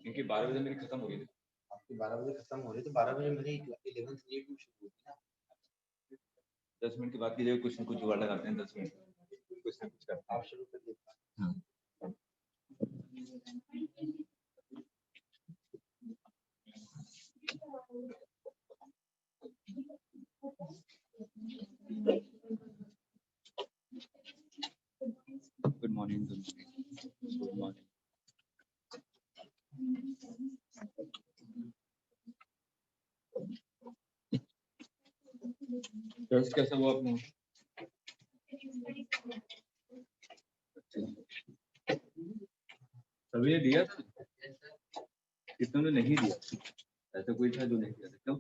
इनकी 12 बजे मेरी खत्म हो गई थी। आपकी 12 बजे खत्म हो रही तो 12 बजे मेरी 11th नीट में शुरू होती ना। 10 मिनट की बात कीजिए, कुछ न कुछ जुगाड़ लगाते हैं। 10 मिनट कुछ ना कुछ करते हैं। आप शुरू करिए। हाँ। Good morning. Good morning. Test कैसा हुआ आपने? सभी ने दिया था, कितनों ने नहीं दिया? ऐसा कोई था जो नहीं दिया था? क्यों?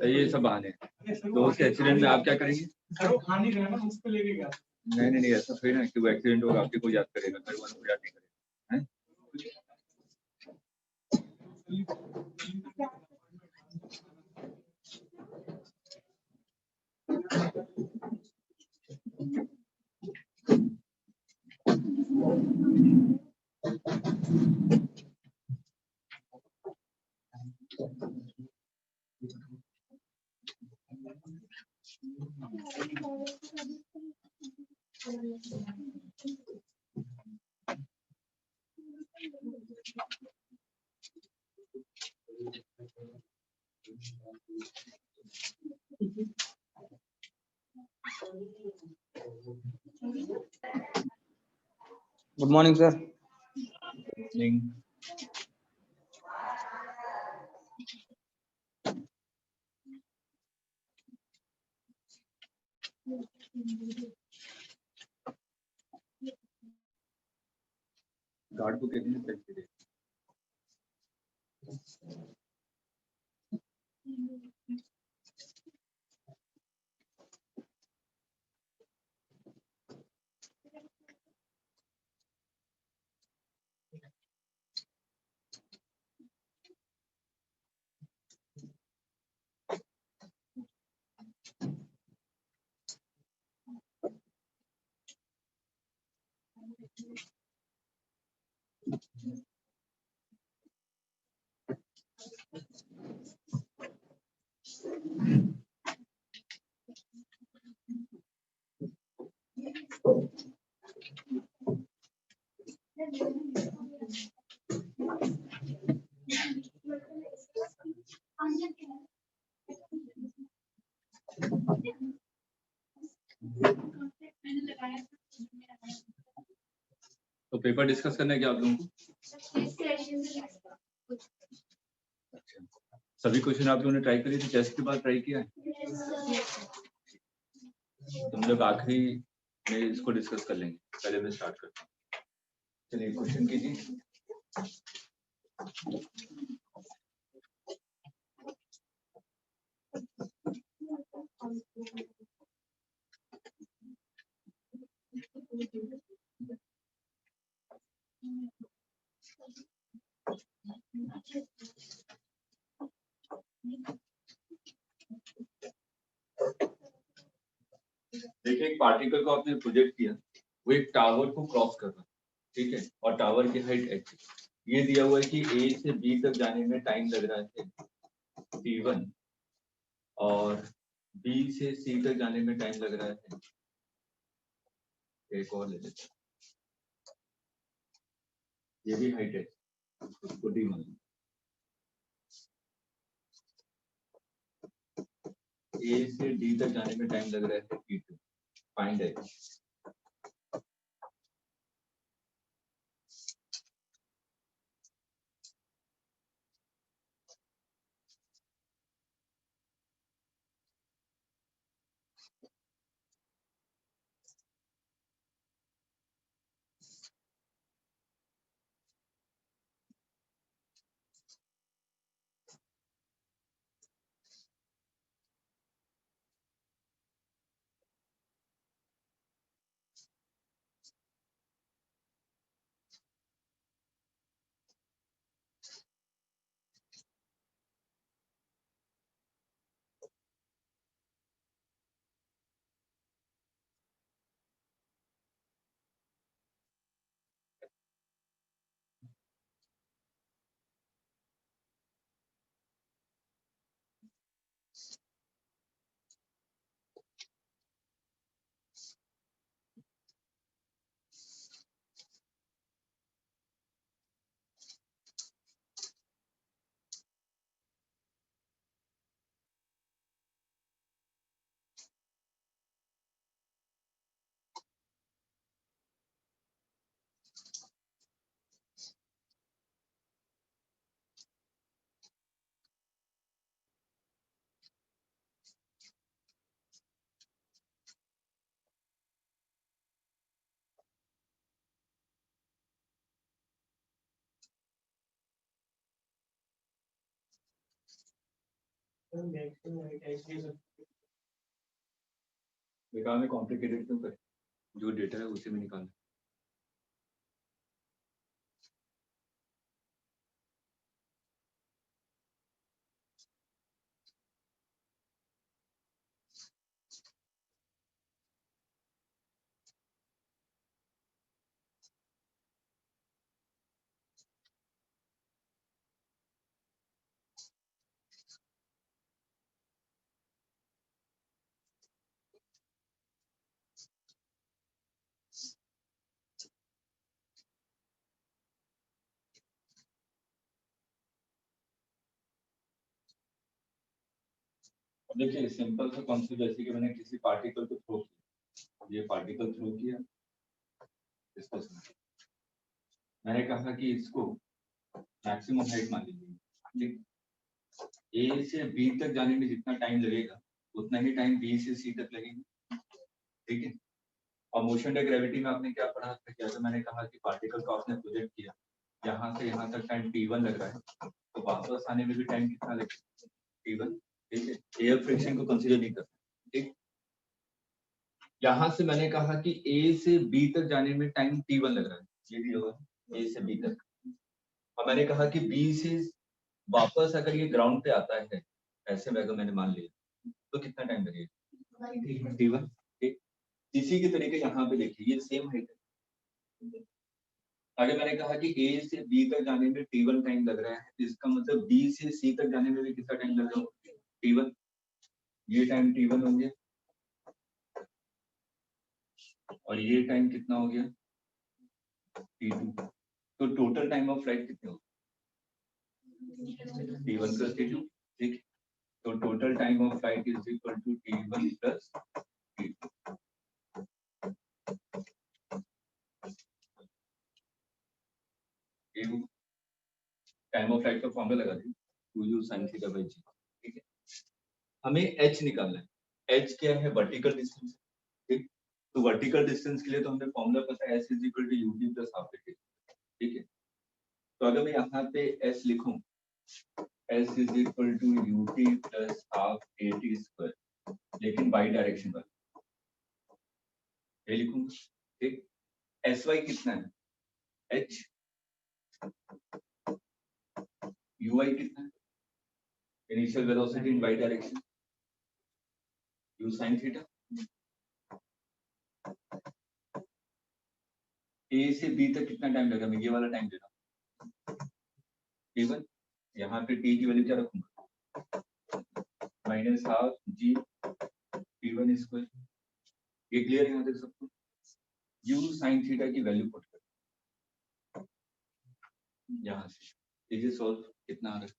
ये सब बहाने हैं। दोस्त के एक्सीडेंट में आप क्या करेंगे? नहीं, ऐसा थोड़ी ना कि वो एक्सीडेंट होगा आपके को याद करेगा, घर वालों को याद नहीं करेगा, हैं? Good morning sir. गार्ड को कितने पैसे दे? तो पेपर डिस्कस करना है क्या आप लोगों को? अच्छा, सभी क्वेश्चन आप लोगों ने ट्राई करी थी? टेस्ट के बाद ट्राई किया है? तुम लोग आखिरी में इसको डिस्कस कर लेंगे, पहले मैं स्टार्ट करता हूँ। चलिए क्वेश्चन कीजिए। देखिए, एक पार्टिकल को आपने प्रोजेक्ट किया, वो एक टावर को क्रॉस कर रहा है, ठीक है, और टावर की हाइट h। ये दिया हुआ है कि A से B तक जाने में टाइम लग रहा है t1 और B से C तक जाने में टाइम लग रहा है, एक और ले लेते हैं, ये भी हाइट है, उसको D मान लो। A से D तक जाने में टाइम लग रहा है t2, फाइंड h। बेकार में कॉम्प्लिकेटेड क्यों करें, जो डेटा है उसे भी निकालना। देखिए सिंपल सा कॉन्सेप्ट, जैसे कि मैंने किसी पार्टिकल को थ्रो किया, ये पार्टिकल थ्रो किया, इसको समझिए। मैंने कहा कि इसको मैक्सिमम हाइट मान लीजिए, ए से बी तक जाने में जितना टाइम लगेगा उतना ही टाइम बी से सी तक लगेगा, ठीक है। और मोशन डे ग्रेविटी में आपने क्या पढ़ा था, क्या था, मैंने कहा कि पार्टिकल को आपने प्रोजेक्ट किया, यहाँ से यहाँ तक टाइम t1 लग रहा है, तो वापस आने में भी टाइम कितना लगेगा, t1, ठीक है। एयर फ्रिक्शन को कंसीडर नहीं करना, ठीक। यहाँ से मैंने कहा कि ए से बी तक जाने में टाइम t1 लग रहा है, ये भी होगा ए से बी तक। और मैंने कहा कि बी से वापस अगर ये ग्राउंड पे आता है, ऐसे में अगर मैंने मान लिया, तो कितना टाइम लगेगा, t1, ठीक। इसी के तरीके यहाँ पे देखिए, ये सेम हाइट है। अगर मैंने कहा कि ए से बी तक जाने में t1 टाइम लग रहा है, इसका मतलब बी से सी तक जाने में भी कितना टाइम लग रहा है, t1। ये टाइम t1 हो गया, और ये टाइम कितना हो गया, t2। तो टोटल टाइम ऑफ फ्लाइट कितने हो, t1 प्लस t2, ठीक। तो total time of flight is equal to t1 plus t2। Time of flight का फॉर्मूला लगा दी, 2u sin theta by g, ठीक है। हमें h निकालना है, h क्या है, वर्टिकल डिस्टेंस, ठीक। तो वर्टिकल डिस्टेंस के लिए तो हमें फॉर्मूला पता है, s is equal to ut plus half at, ठीक है। तो अगर मैं यहाँ पे s लिखूं, s is equal to ut plus half at square, लेकिन y डायरेक्शन पर ये लिखूंगा, ठीक। sy कितना है, h, uy कितना है, initial velocity in y direction, u sin theta. a से b तक कितना टाइम लगा, मैं ये वाला टाइम दे रहा हूँ, t1। यहाँ पे t की वैल्यू क्या रखूंगा, minus half g t1 square. ये क्लियर है यहाँ तक सबको, u sin थीटा की वैल्यू पुट कर यहाँ से, इज सॉल्व, कितना आ रहा है,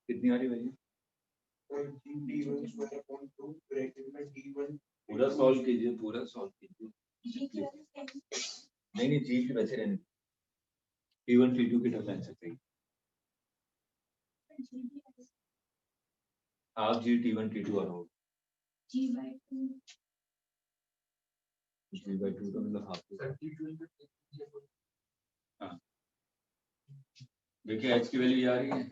कितनी आ रही भैया, पूरा सॉल्व कीजिए, पूरा सॉल्व कीजिए, नहीं नहीं जी की वैसे रहने, t1 t2 की टर्म आंसर चाहिए, हाफ जी t1 t2 और हो g by 2 तो मतलब हाफ। हाँ देखिए h की वैल्यू आ रही है,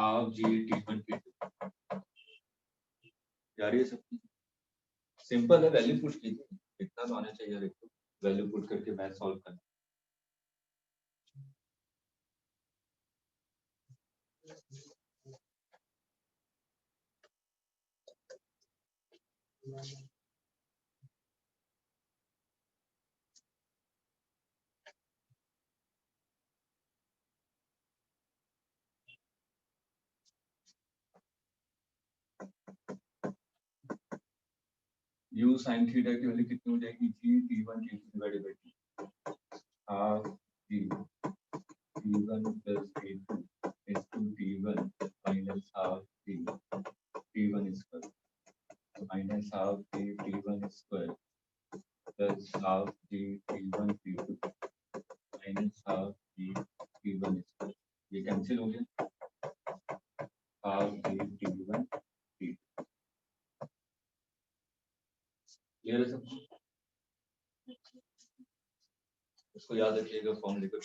हाफ जी T1 T2 जा रही है सब। सिंपल है, वैल्यू पुट कीजिए, इतना तो आना चाहिए। देखो वैल्यू पुट करके मैथ सॉल्व करना। u sin थीटा की वैल्यू कितनी हो जाएगी? g T1 T2 divided by t half g T1 plus T2 into T1 minus half g T1 square minus half g T1 square plus half g T1 T2 minus half g T1 square। ये cancel हो गया, half g T1 T2। Clear है सबको? इसको याद रखिएगा form लेकर।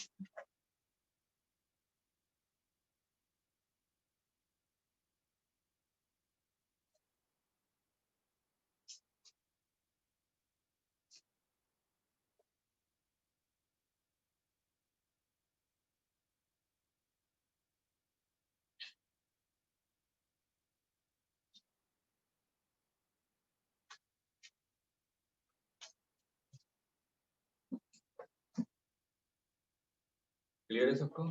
Clear है सबको?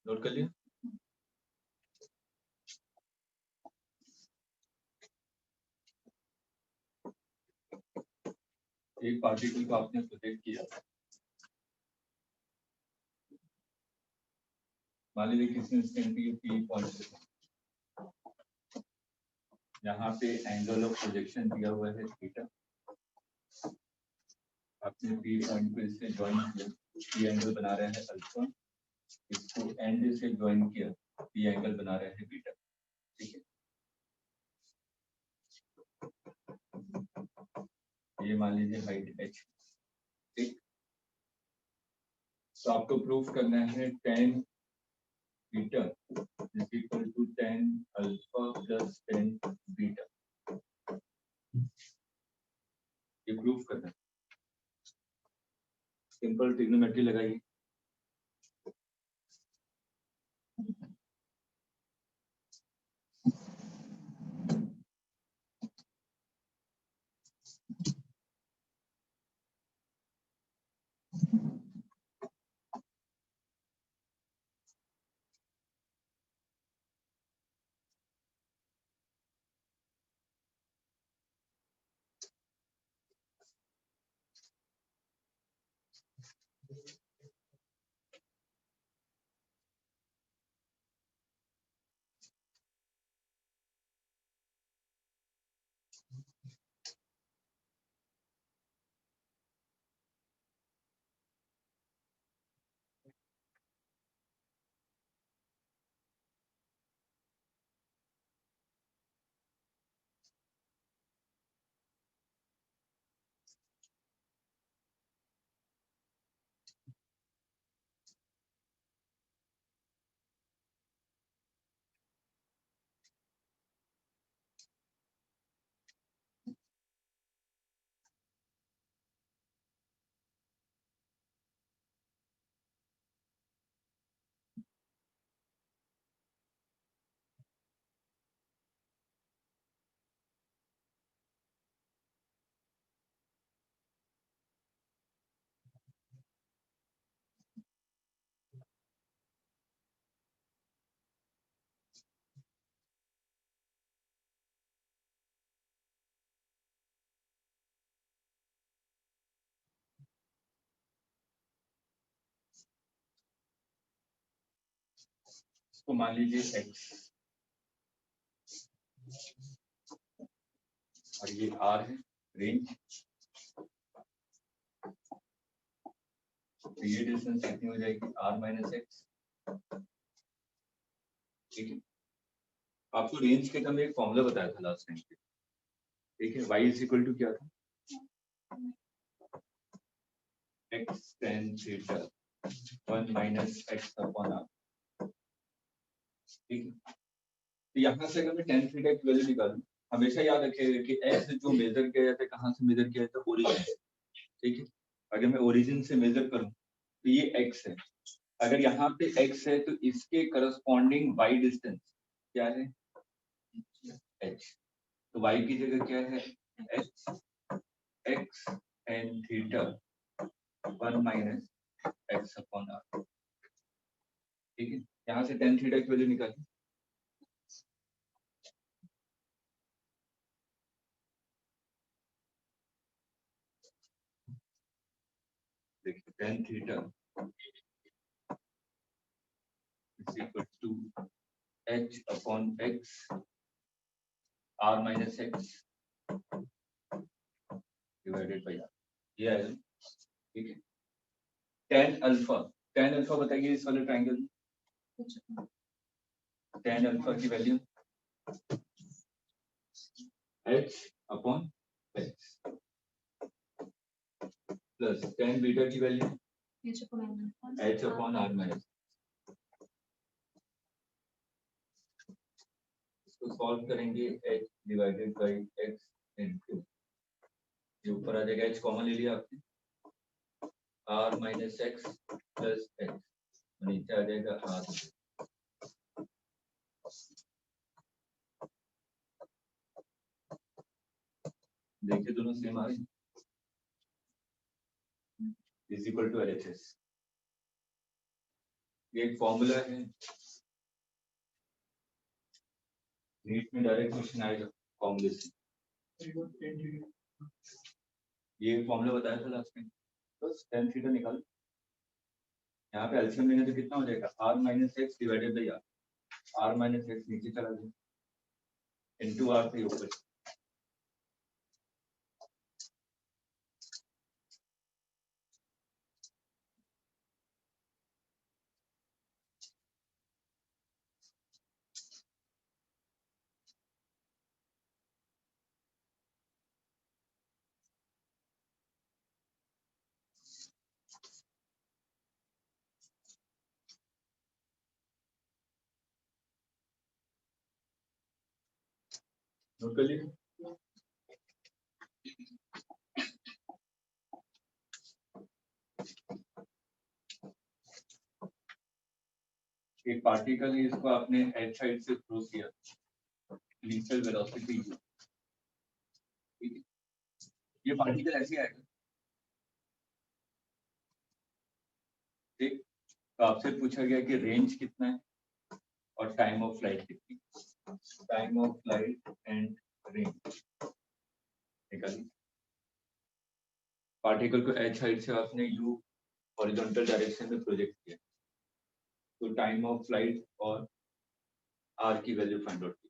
नोट कर लिया? एक पार्टिकल को आपने प्रोजेक्ट किया, मान लीजिए किसी इंस्टेंट पे पी पॉइंट, यहाँ पे एंगल ऑफ प्रोजेक्शन दिया हुआ है थीटा। आपने पी पॉइंट को इससे ज्वाइन किया, पी एंगल बना रहा है अल्फा, इसको एंड से ज्वाइन किया, पी एंगल बना रहा है बीटा। ठीक है, ये मान लीजिए हाइट h। ठीक, तो आपको प्रूफ करना है tan beta is equal to tan alpha plus tan beta. ये प्रूफ करना है, सिंपल ट्रिग्नोमेट्री लगाइए। इसको मान लीजिए x और ये r है रेंज। तो ये डिस्टेंस कितनी हो जाएगी? r minus x. ठीक है, आपको रेंज के टर्म में एक फॉर्मूला बताया था लास्ट टाइम पे। ठीक है, y इज इक्वल टू क्या था? x tan theta 1 minus x upon r, ठीक है। तो यहाँ से अगर मैं tan थीटा की वैल्यू निकालूं, हमेशा याद रखिएगा कि x जो मेजर किया जाता है, कहाँ से मेजर किया जाता है, ओरिजिन से, ठीक है। अगर मैं ओरिजिन से मेजर करूं तो ये x है, अगर यहाँ पे x है तो इसके करस्पॉन्डिंग y डिस्टेंस क्या है, h, तो y की जगह क्या है, h x tan theta 1 minus x upon r, ठीक है। यहाँ से tan थीटा की वैल्यू निकालिए, देखिए tan theta is equal to h upon x r minus x divided by r, ये आएगा, ठीक है। tan अल्फा बताइए इस वाले ट्रायंगल में, tan अल्फा की value h upon x plus tan beta की value h upon r minus, इसको सॉल्व करेंगे h divided by x into, ये ऊपर आ जाएगा, h कॉमन ले लिया आपने, r minus x plus x, नीचे आ जाएगा r, देखिए दोनों सेम आ रहे हैं, इज इक्वल टू LHS, ये एक फॉर्मूला है, नीट में डायरेक्ट क्वेश्चन आएगा फॉर्मूले से, ये फॉर्मूला बताया था लास्ट में, बस tan थीटा निकाल, यहाँ पे एलसीएम लेंगे तो कितना हो जाएगा, r minus x divided by r minus x नीचे चला जाए इनटू r से ऊपर, नोट कर लीजिए। एक पार्टिकल है, इसको आपने एच साइड से थ्रो किया, इनिशियल वेलोसिटी, ठीक है, ये पार्टिकल ऐसे आएगा, ठीक, तो आपसे पूछा गया कि रेंज कितना है और टाइम ऑफ फ्लाइट कितनी, time of flight and range निकालिए। पार्टिकल को एच हाइट से आपने यू हॉरिजॉन्टल डायरेक्शन में प्रोजेक्ट किया, तो टाइम ऑफ फ्लाइट और आर की वैल्यू फाइंड आउट की।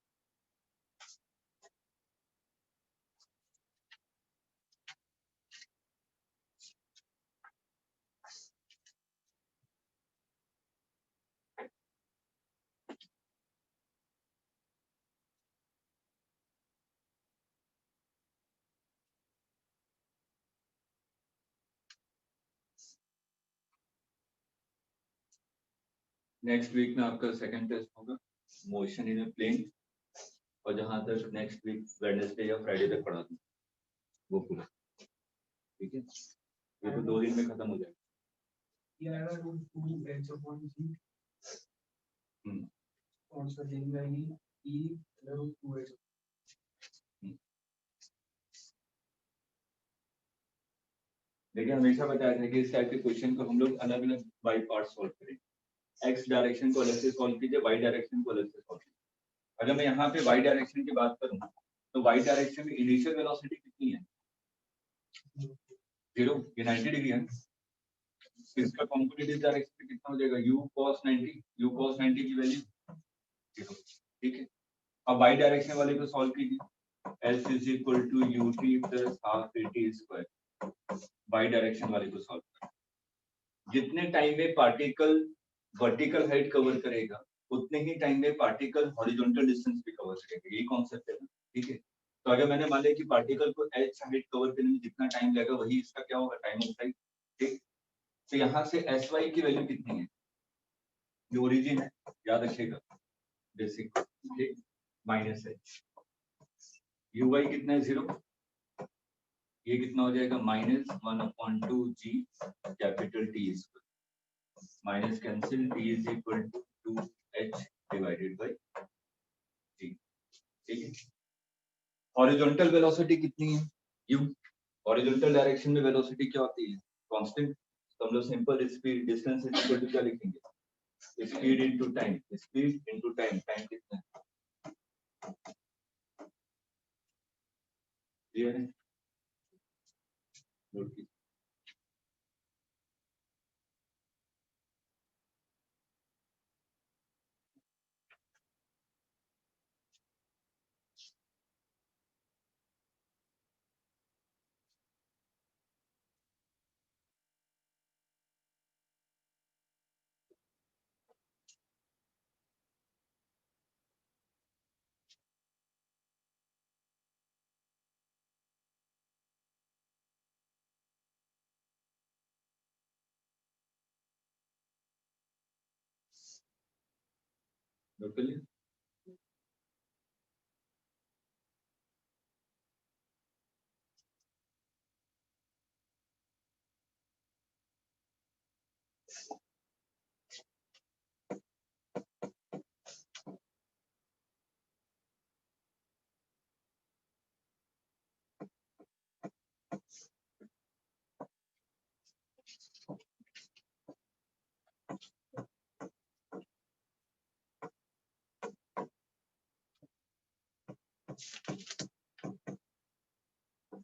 नेक्स्ट वीक में आपका सेकंड टेस्ट होगा, मोशन इन ए प्लेन, और जहां तक नेक्स्ट वीक वेडनेसडे या फ्राइडे तक पढ़ा दूं वो पूरा, ठीक है, ये तो 2 दिन में खत्म हो जाएगा। देखिए हमेशा बताया था कि इस टाइप के क्वेश्चन को हम लोग अलग अलग बाई पार्ट सॉल्व करेंगे, एक्स डायरेक्शन को अलग से सॉल्व कीजिए, वाई डायरेक्शन को अलग से सॉल्व कीजिए। अगर मैं यहाँ पे वाई डायरेक्शन की बात करूँ तो वाई डायरेक्शन में इनिशियल वेलोसिटी कितनी है, 0, ये 90 डिग्री है, इसका कॉम्पोजिट डायरेक्शन में कितना हो जाएगा, u cos 90 की वैल्यू 0, ठीक है। अब वाई डायरेक्शन वाले को सॉल्व कीजिए, s is equal to ut plus half at square, Y direction वाले को सॉल्व करें, जितने टाइम में पार्टिकल वर्टिकल हाइट कवर करेगा उतने ही टाइम में पार्टिकल हॉरिजॉन्टल डिस्टेंस भी कवर करेगा, यही कॉन्सेप्ट है ना, ठीक है। तो अगर मैंने मान लिया कि पार्टिकल को एच हाइट कवर करने में जितना टाइम लगेगा वही इसका क्या होगा, टाइम ऑफ फ्लाइट। ठीक, तो यहाँ से एस वाई की वैल्यू कितनी है, जो ओरिजिन है याद रखिएगा बेसिक, ठीक, माइनस एच। यू वाई कितना है, 0, ये कितना हो जाएगा, -1/2 g capital T square, minus cancel, T is equal to 2h divided by g। ठीक है, हॉरिजॉन्टल वेलोसिटी कितनी है, u। हॉरिजॉन्टल डायरेक्शन में वेलोसिटी क्या होती है, कांस्टेंट। तो हम लोग simple speed distance is equal to क्या लिखेंगे, speed into time, speed into time, time कितना है, क्लियर है, नोट कीजिए। नोट कर लिया।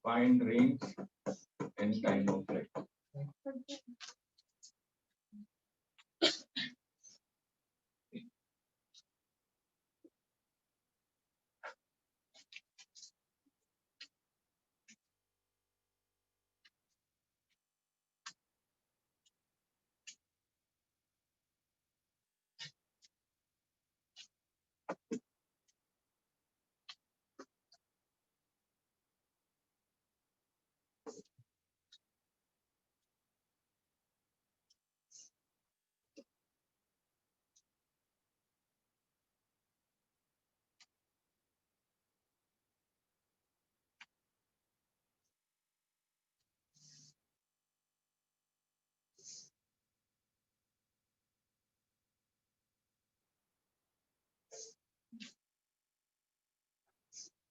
Find range and time of flight.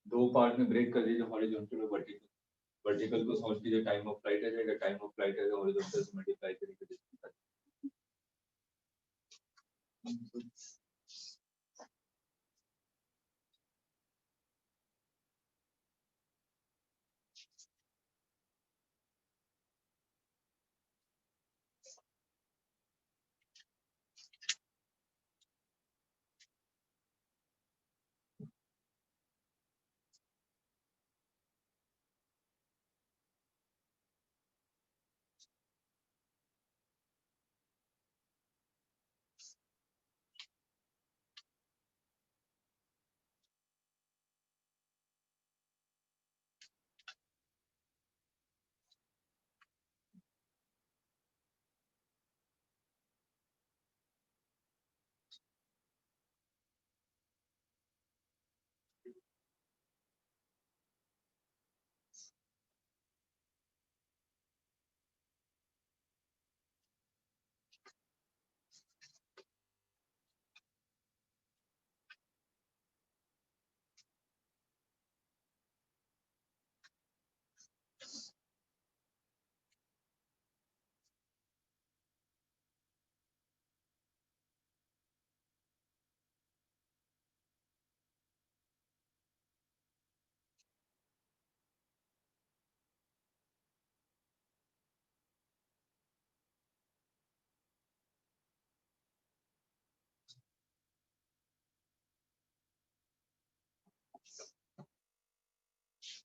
दो पार्ट में ब्रेक कर दीजिए, हॉरिजॉन्टल और वर्टिकल। वर्टिकल को समझ लीजिए टाइम ऑफ फ्लाइट आ जाएगा, टाइम ऑफ फ्लाइट आएगा हॉरिजॉन्टल से मल्टीप्लाई करके डिस्टेंस।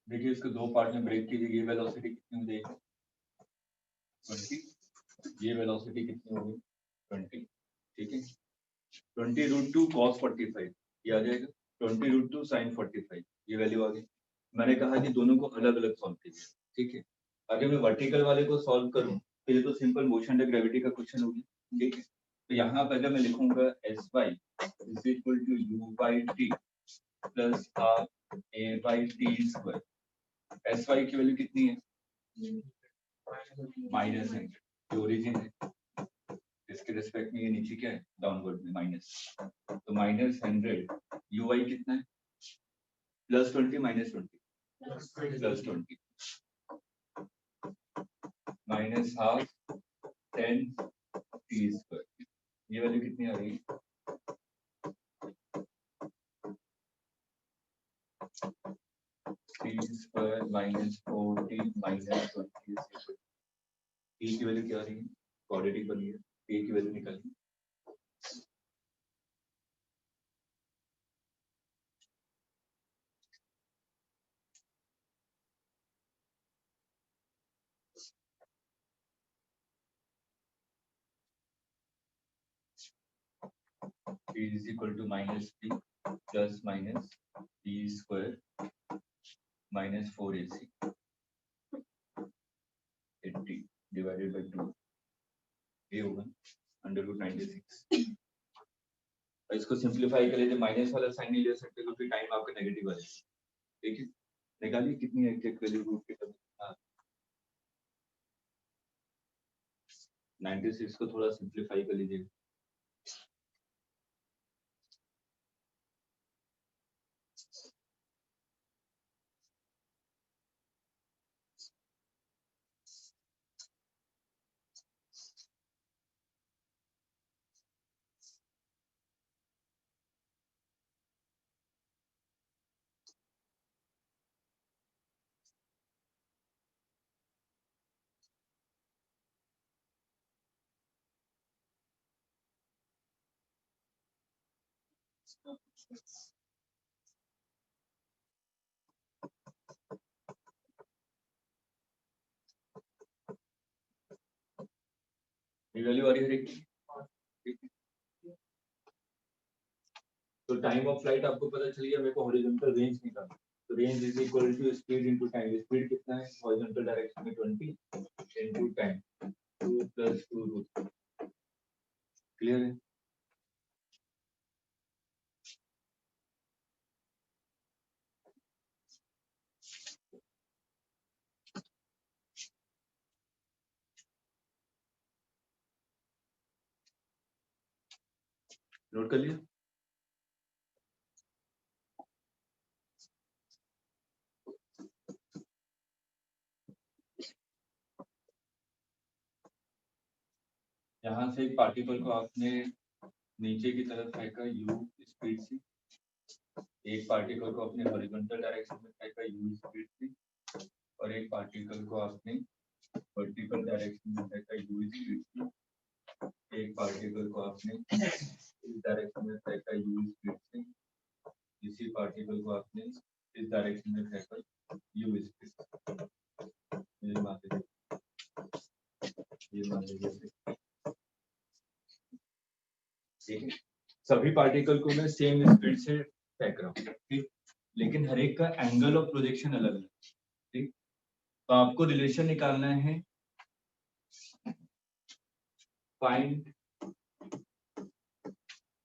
देखिए इसको दो पार्ट में ब्रेक कीजिए, ये वेलोसिटी कितनी हो जाएगी, 20, ये वेलोसिटी कितनी होगी, 20। ठीक है, 20√2 cos 45 ये आ जाएगा, 20√2 sin 45 ये वैल्यू आ गई। मैंने कहा कि दोनों को अलग अलग सॉल्व कीजिए, ठीक है। अगर मैं वर्टिकल वाले को सॉल्व करूं तो ये तो सिंपल मोशन अंडर ग्रेविटी का क्वेश्चन होगी, ठीक है। तो यहाँ पर मैं लिखूंगा S Y is equal to U by T plus half A by T square. S Y की वैल्यू कितनी है? -100, ओरिजिन है, इसके रिस्पेक्ट में ये नीचे क्या है? डाउनवर्ड में माइनस, तो -100 यू वाई कितना है? +20 -20 +20 माइनस हाफ 10 टी स्क्वायर। ये वैल्यू कितनी आ रही है? टी स्क्वायर -40 -20 टी की वैल्यू क्या आ रही है? क्वाड्रेटिक बनी है, टी की वैल्यू निकालिए। T is equal to -P plus minus T square minus 4AC 80 divided by 2 ये होगा √96। और इसको सिंप्लीफाई करें तो माइनस वाला साइन नहीं ले सकते तो फिर टाइम आपका नेगेटिव आ जाएगा, ठीक है। निकालिए कितनी एग्जैक्ट वैल्यू रूट के तब 96 को थोड़ा सिंप्लीफाई कर लीजिएगा। ये वैल्यू आ रही है, ठीक है। तो टाइम ऑफ फ्लाइट आपको पता चल गया, मेरे को हॉरिजॉन्टल रेंज निकालना। तो range is equal to speed into time. Speed कितना है हॉरिजॉन्टल डायरेक्शन में? 20 इनटू टाइम 2 + 2√। क्लियर है? नोट कर लिया? यहाँ से एक पार्टिकल को आपने नीचे की तरफ फेंका u स्पीड से, एक पार्टिकल को अपने हॉरिजॉन्टल डायरेक्शन में फेंका u स्पीड से, और एक पार्टिकल को आपने वर्टिकल डायरेक्शन में फेंका u स्पीड से। एक पार्टिकल को आपने इस डायरेक्शन में फेंका u स्पीड से, इसी पार्टिकल को आपने इस डायरेक्शन में फेंका u स्पीड से। ये मान लीजिए, ठीक है। सभी पार्टिकल को मैं सेम स्पीड से फेंक रहा हूँ, ठीक, लेकिन हर एक का एंगल ऑफ प्रोजेक्शन अलग अलग, ठीक। तो आपको रिलेशन निकालना है, find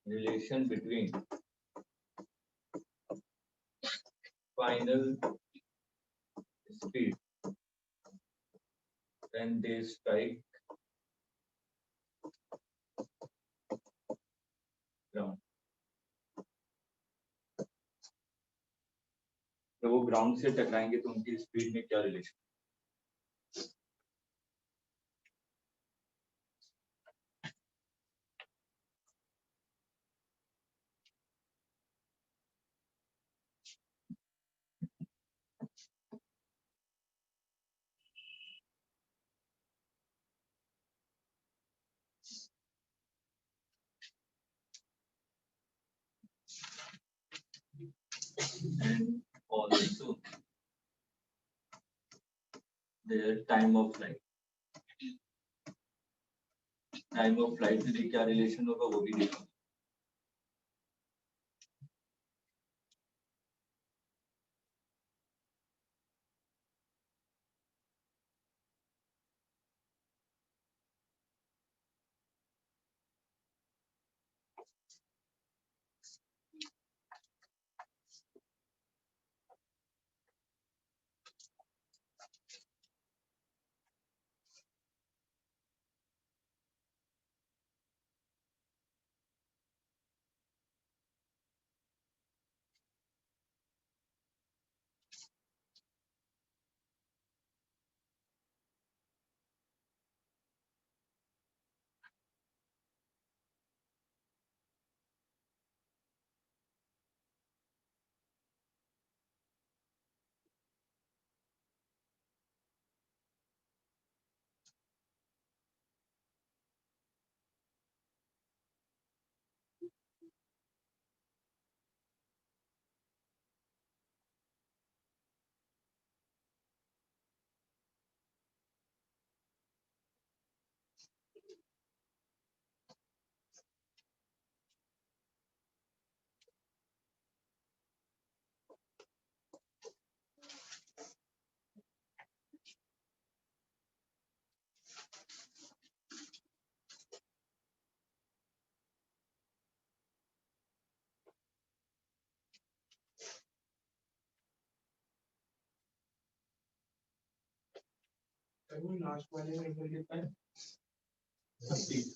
relation between final speed when they strike ground। तो वो ग्राउंड से टकराएंगे तो उनकी स्पीड में क्या relation? And also their time of flight। Time of flight से क्या रिलेशन होगा वो भी देखो। लास्ट वाले में एंगल कितना है 30।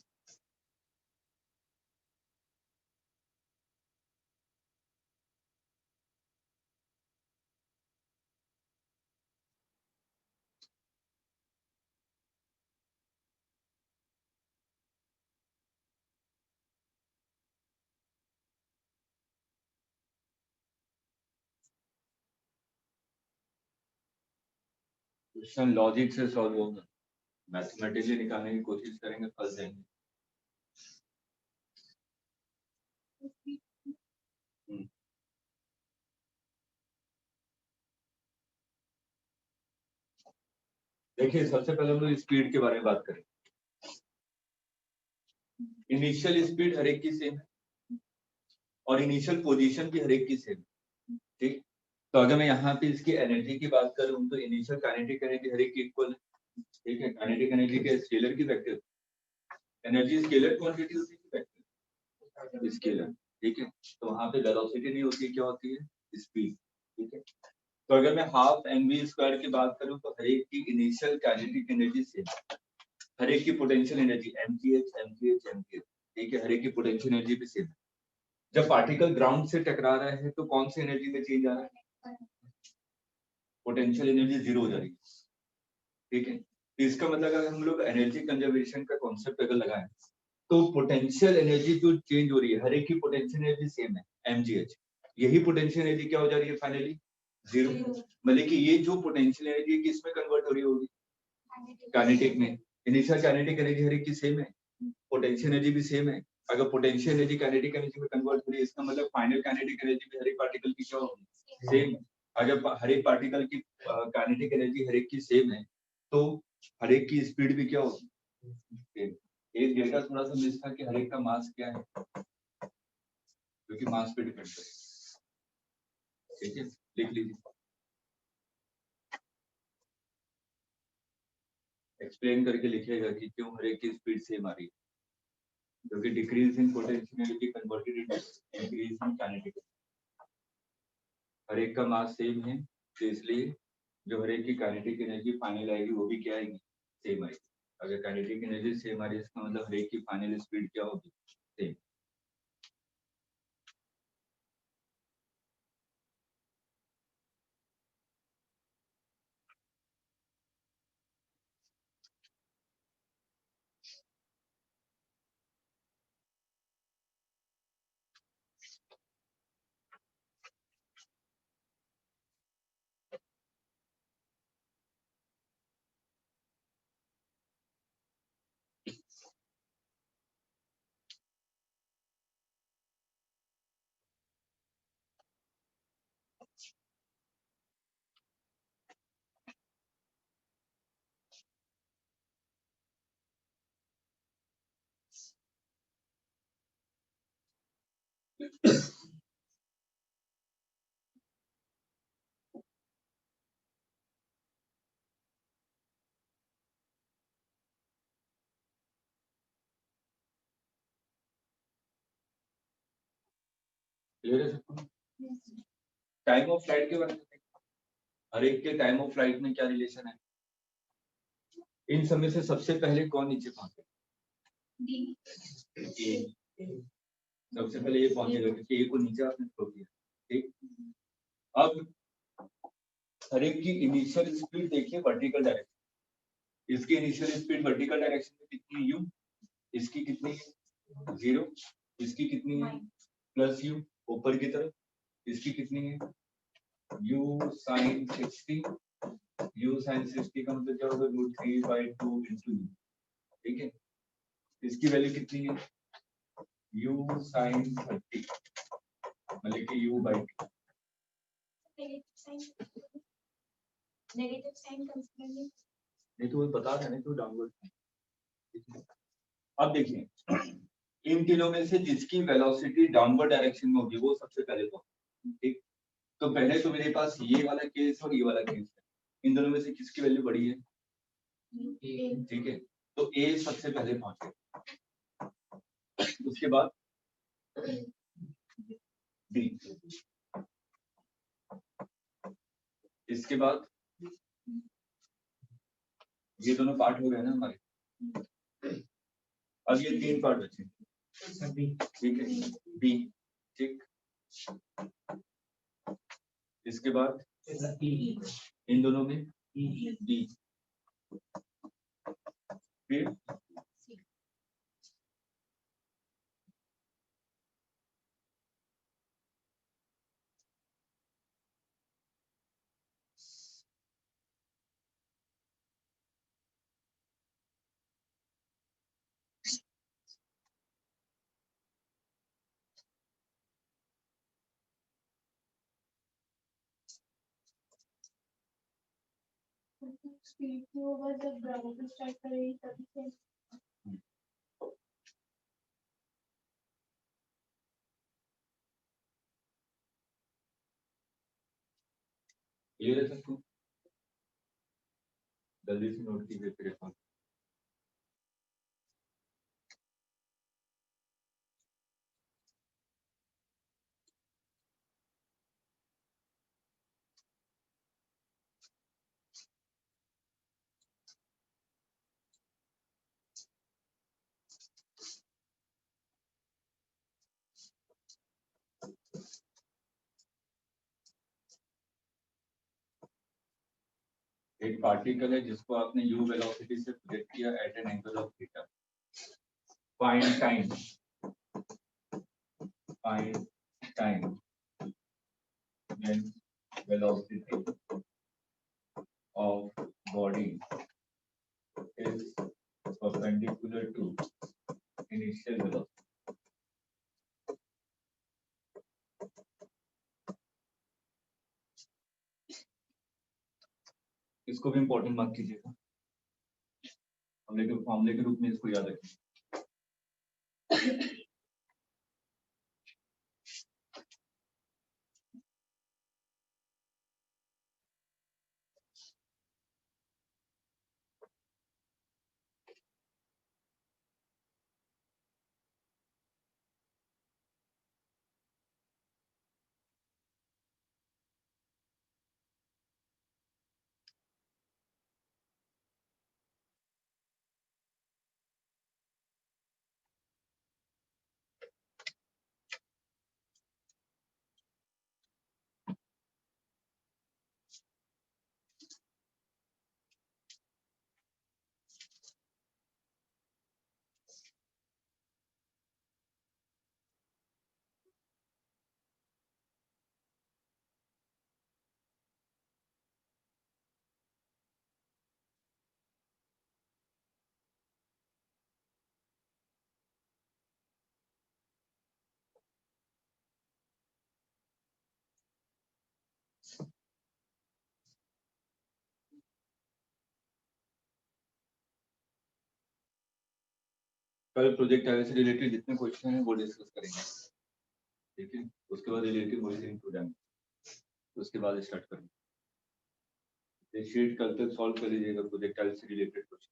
क्वेश्चन लॉजिक से सॉल्व होगा, मैथमेटिकली निकालने की कोशिश करेंगे फंस जाएंगे। देखिए सबसे पहले हम लोग स्पीड के बारे में बात करें। इनिशियल स्पीड हर एक की सेम है और इनिशियल पोजीशन भी हर एक की सेम है, ठीक। तो अगर मैं यहाँ पे इसकी एनर्जी की बात करूँ तो इनिशियल काइनेटिक एनर्जी हर एक की इक्वल है, ठीक है। काइनेटिक एनर्जी के स्केलर की वेक्टर, एनर्जी स्केलर क्वांटिटी होती है वेक्टर स्केलर, ठीक है। तो वहाँ पे वेलोसिटी नहीं होती, क्या होती है स्पीड, ठीक है। तो अगर मैं हाफ mv स्क्वायर की बात करूँ तो हर एक की इनिशियल काइनेटिक एनर्जी सेम, हर एक की पोटेंशियल एनर्जी mgh, ठीक है। हर एक की पोटेंशियल एनर्जी भी सेम। जब पार्टिकल ग्राउंड से टकरा रहा है तो कौन सी एनर्जी में चेंज आ रहा है, पोटेंशियल एनर्जी जीरो हो जा रही है, ठीक है। तो इसका मतलब अगर हम लोग एनर्जी कंजर्वेशन का कॉन्सेप्ट अगर लगाएं तो पोटेंशियल एनर्जी जो चेंज हो रही है हर एक की पोटेंशियल एनर्जी सेम है mgh, यही पोटेंशियल एनर्जी क्या हो जा रही है फाइनली जीरो। मतलब कि ये जो पोटेंशियल एनर्जी किस में कन्वर्ट हो रही होगी, काइनेटिक में। इनिशियल काइनेटिक एनर्जी हर एक की सेम है, पोटेंशियल एनर्जी भी सेम है। अगर पोटेंशियल एनर्जी काइनेटिक एनर्जी में कन्वर्ट हो रही है इसका मतलब फाइनल काइनेटिक एनर्जी भी हर एक पार्टिकल की क्या होगी, सेम। अगर हर एक पार्टिकल की काइनेटिक एनर्जी हर एक की सेम है तो हर एक की स्पीड भी क्या होगी सेम। एक डेटा थोड़ा सा मिस था कि हर एक का मास क्या है, क्योंकि मास पे डिपेंड करेगा, ठीक है। लिख लीजिए, एक्सप्लेन करके लिखिएगा कि क्यों हर एक की स्पीड सेम आ रही है, क्योंकि decrease in potential energy converted into increase in kinetic, हर एक का मास सेम है तो इसलिए जो हर एक की काइनेटिक एनर्जी फाइनल आएगी वो भी क्या आएगी, सेम आएगी। अगर काइनेटिक एनर्जी सेम आ रही है इसका मतलब हर एक की फाइनल स्पीड क्या होगी, सेम। क्लियर है सबको? टाइम ऑफ फ्लाइट के बारे में हर एक के टाइम ऑफ फ्लाइट में क्या रिलेशन है, इन सब में से सबसे पहले कौन नीचे पहुंचे, सबसे पहले ये पहुंचेगा क्योंकि ए को नीचे आपने छोड़ दिया, ठीक। अब हर एक की इनिशियल स्पीड देखिए वर्टिकल डायरेक्शन, इसकी इनिशियल स्पीड वर्टिकल डायरेक्शन में कितनी यू, इसकी कितनी है जीरो, इसकी कितनी है प्लस यू ऊपर की तरफ, इसकी कितनी है u sin 60, u sin 60 का मतलब क्या होगा √3/2 into u, ठीक है। इसकी वैल्यू कितनी है u sin 30 मतलब कि u by 2, negative sign consider नहीं तो वो बता रहे हैं तो डाउनवर्ड। अब देखिए इन तीनों में से जिसकी वेलोसिटी डाउनवर्ड डायरेक्शन में होगी वो सबसे पहले पहुंचे, ठीक। तो पहले तो मेरे पास ये वाला केस और ये वाला केस है, इन दोनों में से किसकी वैल्यू बड़ी है, ठीक है। तो ए सबसे पहले पहुंचे, उसके बाद डी, इसके बाद ये दोनों पार्ट हो गए ना हमारे। अब ये 3 पार्ट बचे, ठीक है, बी, ठीक। इसके बाद इन दोनों में डी, फिर स्पीड थी वो बस जब ग्राउंड स्टार्ट करेगी तभी से। क्लियर है सबको? जल्दी से नोट कीजिए फिर एक बार। एक पार्टिकल है जिसको आपने u वेलोसिटी से प्रोजेक्ट किया at an angle of theta. Find time when velocity of body is perpendicular to initial velocity। इसको भी इंपॉर्टेंट मार्क कीजिएगा, फॉर्मूले के रूप में इसको याद रखिए। कल प्रोजेक्टाइल से रिलेटेड जितने क्वेश्चन हैं वो डिस्कस करेंगे, ठीक है। उसके बाद रिलेटिव मोशन हो जाएंगे, उसके बाद स्टार्ट करेंगे। ये शीट कल तक सॉल्व कर लीजिएगा प्रोजेक्टाइल से रिलेटेड क्वेश्चन।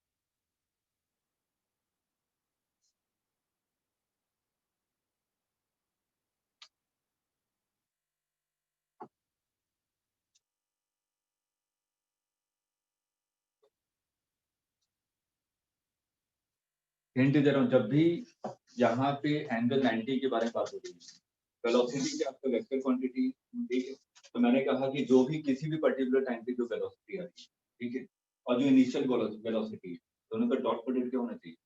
हिंट दे रहा हूँ, जब भी यहाँ पे एंगल 90 के बारे में बात हो रही है, वेलोसिटी क्या आपका वेक्टर क्वांटिटी, ठीक है। तो मैंने कहा कि जो भी किसी भी पर्टिकुलर टाइम पे जो वेलोसिटी आ रही है, ठीक है, और जो इनिशियल वेलोसिटी है, दोनों का डॉट प्रोडक्ट क्या होना चाहिए?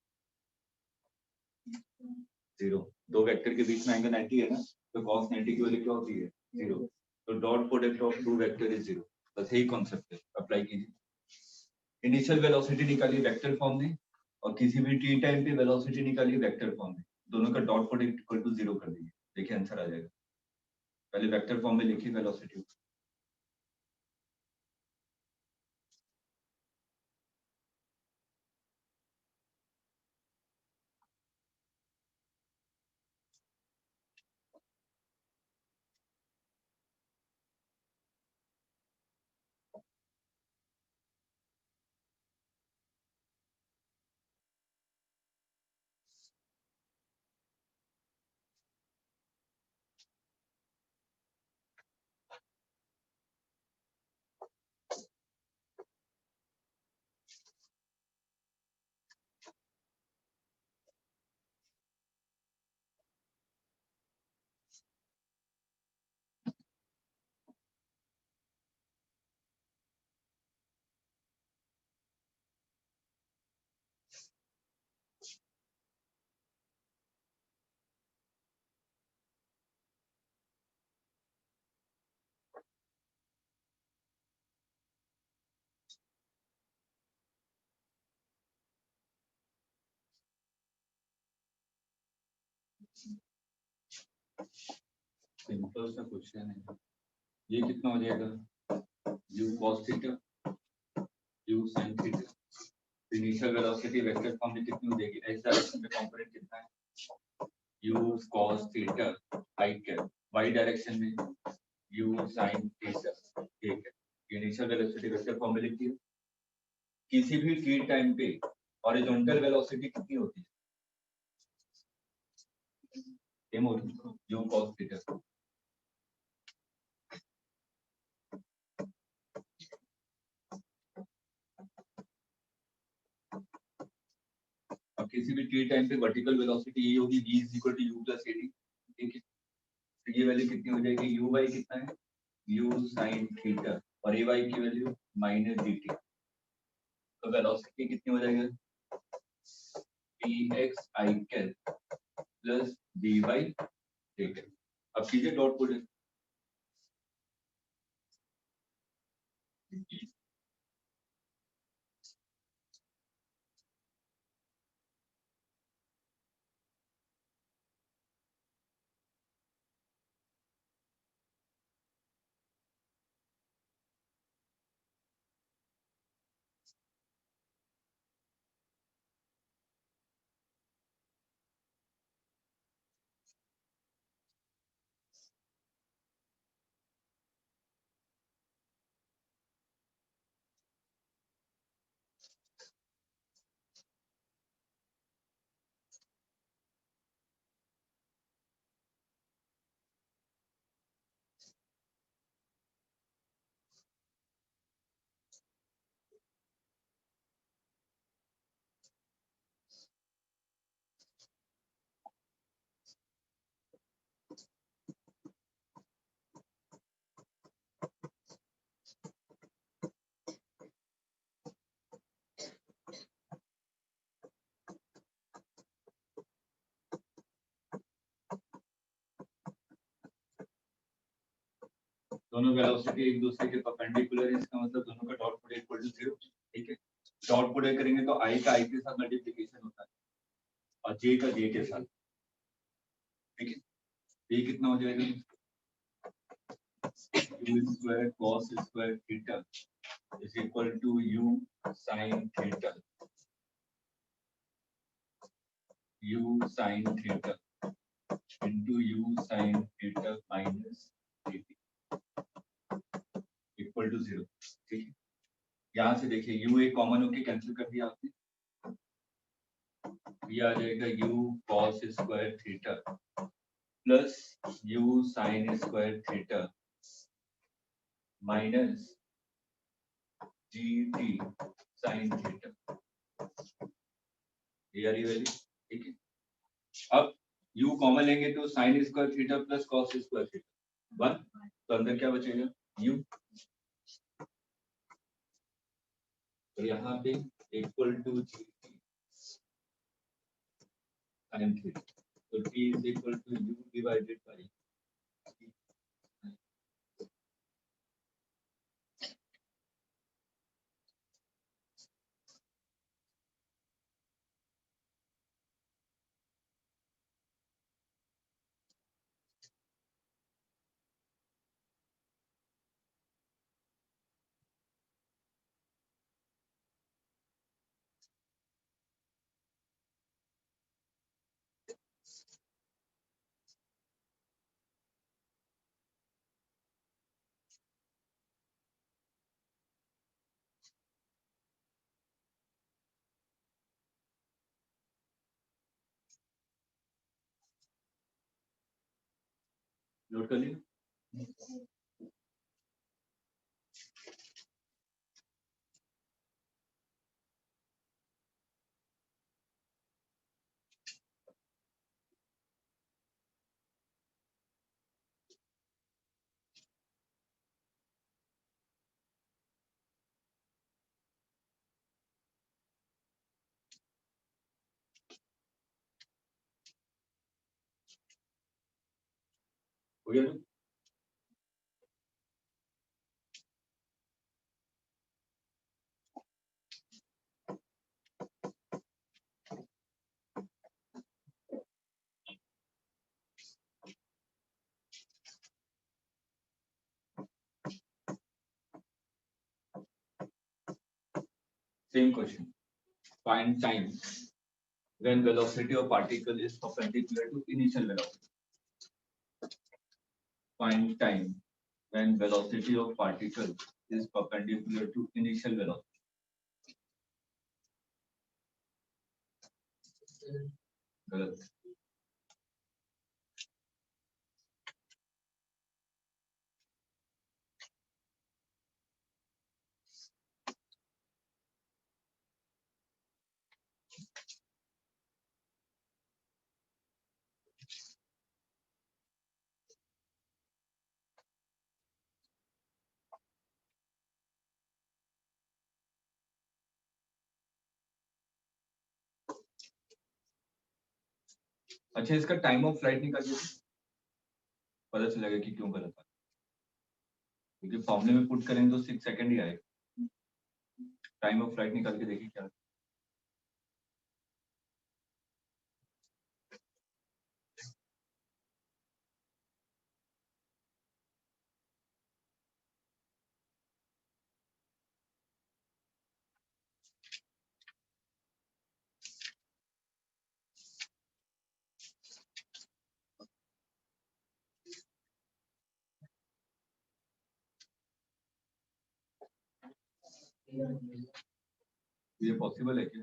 0। दो वेक्टर के बीच में एंगल 90 है ना, तो cos 90 की वैल्यू क्या होती है? 0। तो dot product of two vector is 0। बस यही कॉन्सेप्ट है, अप्लाई कीजिए। इनिशियल वेलोसिटी निकालिए वेक्टर फॉर्म में, और किसी भी टी टाइम पे वेलोसिटी निकालिए वेक्टर फॉर्म में, दोनों का डॉट प्रोडक्ट इक्वल टू 0 कर दीजिए, देखिए आंसर आ जाएगा। पहले वेक्टर फॉर्म में लिखिए वेलोसिटी। सिंपल सा क्वेश्चन है। ये कितना हो जाएगा u cos theta u sin theta. Initial velocity vector form में कितनी हो जाएगी, x डायरेक्शन में कंपोनेंट कितना है u cos theta i cap, y direction में u sin थीटा ठीक है। इनिशियल वेलोसिटी वेक्टर फॉर्म में लिखिए। किसी भी t टाइम पे हॉरिजॉन्टल वेलोसिटी कितनी होती है, सेम होती है u cos थीटा। अब किसी भी t टाइम पे वर्टिकल वेलोसिटी ये होगी v is equal to u plus ad, ठीक है। तो ये वैल्यू कितनी हो जाएगी, u बाई कितना है u sin थीटा और a बाई की वैल्यू माइनस dt। तो वेलोसिटी कितनी हो जाएगा px i cap plus v by, ठीक है। अब कीजिए डॉट प्रोडक्ट। दोनों वेलोसिटी एक दूसरे के परपेंडिकुलर है, इसका मतलब दोनों का डॉट प्रोडक्ट इक्वल टू 0, ठीक है। डॉट प्रोडक्ट करेंगे तो i का i के साथ मल्टीप्लिकेशन होता है और j का j के साथ, ठीक है। ये कितना हो जाएगा u square cos square theta is equal to u sin theta into u sin theta minus dt equal to 0, ठीक है। यहाँ से देखिए u एक कॉमन होके कैंसिल कर दिया आपने, ये आ जाएगा u cos square theta plus u sin square theta minus gt sin theta, ये वाली वैल्यू, ठीक है। अब u कॉमन लेंगे तो sin square theta plus cos square theta 1, तो अंदर क्या बचेगा u, तो यहाँ पे equal to gt sin theta, तो t is equal to u divided by note कर लिया। हो गया ना? Same question. Find time when velocity of particle is perpendicular to initial velocity. Find time when velocity of particle is perpendicular to initial velocity. गलत. अच्छा, इसका time of flight निकालिए, पता चलेगा कि क्यों गलत है, क्योंकि फॉर्मूले में पुट करेंगे तो 6 सेकंड ही आएगा. टाइम ऑफ फ्लाइट निकाल के देखिए क्या. ये पॉसिबल है क्या?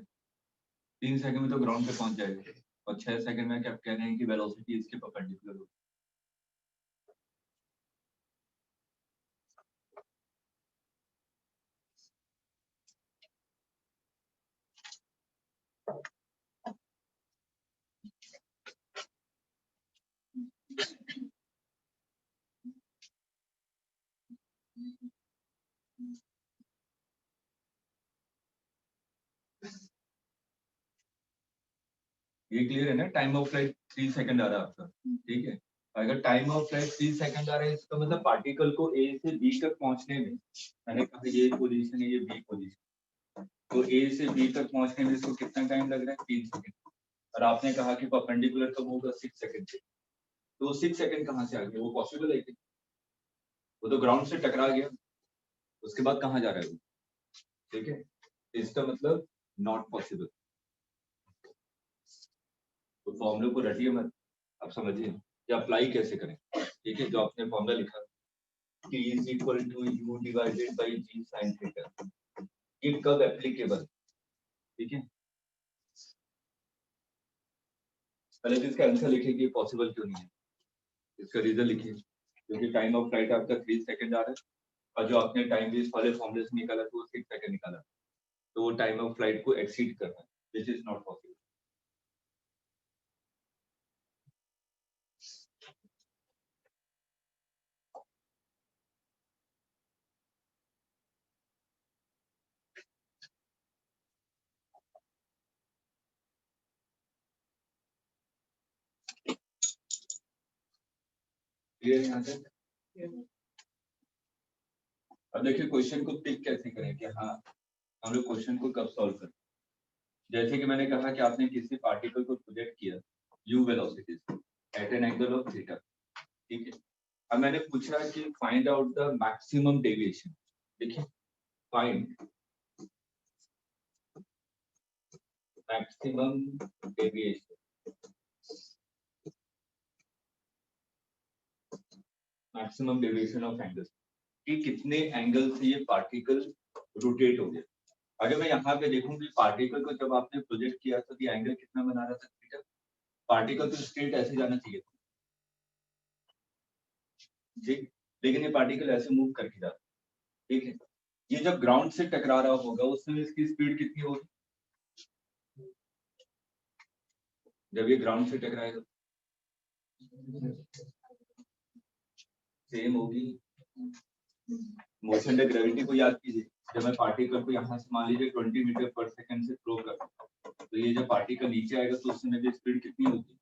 3 सेकंड में तो ग्राउंड पे पहुंच जाएगा और 6 सेकंड में क्या कह रहे हैं कि वेलोसिटी इसके परपेंडिकुलर हो. ये क्लियर है ना? टाइम ऑफ फ्लाइट 3 सेकंड आ रहा है आपका, ठीक है. अगर टाइम ऑफ फ्लाइट 3 सेकंड आ रहा है, इसका मतलब पार्टिकल को ए से बी तक पहुंचने में, मैंने कहा ये पोजीशन है, ये बी पोजीशन, तो ए से बी तक पहुंचने में इसको कितना टाइम लग रहा है? 3 सेकंड. और आपने कहा कि परपेंडिकुलर कब होगा? 6 सेकंड से. तो 6 सेकंड कहाँ से आ गया? वो पॉसिबल है क्या? वो तो ग्राउंड से टकरा गया, उसके बाद कहाँ जा रहा है वो? ठीक है, इसका मतलब नॉट पॉसिबल. तो फॉर्मूले को रटिए मत, आप समझिए कि अप्लाई कैसे करें. ठीक है, जो आपने फॉर्मूला लिखा T is equal to U divided by G sin theta, ये कब एप्लीकेबल? ठीक है, पहले तो इसका आंसर लिखिए कि पॉसिबल क्यों नहीं है. इसका रीजन लिखिए, क्योंकि टाइम ऑफ फ्लाइट आपका 3 सेकंड आ रहा है और जो आपने टाइम बेस वाले फॉर्मूले से निकाला तो वो 6 सेकंड निकाला, तो वो टाइम ऑफ फ्लाइट को एक्सीड कर रहा है, which is not possible. Clear है यहाँ तक? अब देखिए क्वेश्चन को टिक कैसे करें कि हाँ हम लोग क्वेश्चन को कब सॉल्व करें. जैसे कि मैंने कहा कि आपने किसी पार्टिकल को प्रोजेक्ट किया u velocity at an angle of theta, ठीक है. अब मैंने पूछा कि find out the maximum deviation. देखिए, find maximum deviation, maximum deviation of angle, कि कितने एंगल से ये पार्टिकल रोटेट हो गया. अगर मैं यहाँ पे देखूं कि पार्टिकल को जब आपने प्रोजेक्ट किया तो ये एंगल कितना बना रहा था? थीटा. पार्टिकल तो स्ट्रेट ऐसे जाना चाहिए था, ठीक, लेकिन ये पार्टिकल ऐसे मूव करके जाता है. ठीक है, ये जब ग्राउंड से टकरा रहा होगा उस समय इसकी स्पीड कितनी होगी? जब ये ग्राउंड से टकराएगा सेम होगी. मोशन द ग्रेविटी को याद कीजिए. जब मैं पार्टिकल को यहाँ से मान लीजिए 20 मीटर पर सेकंड से थ्रो करता हूँ, तो ये जब पार्टिकल नीचे आएगा तो उस समय की स्पीड कितनी होगी?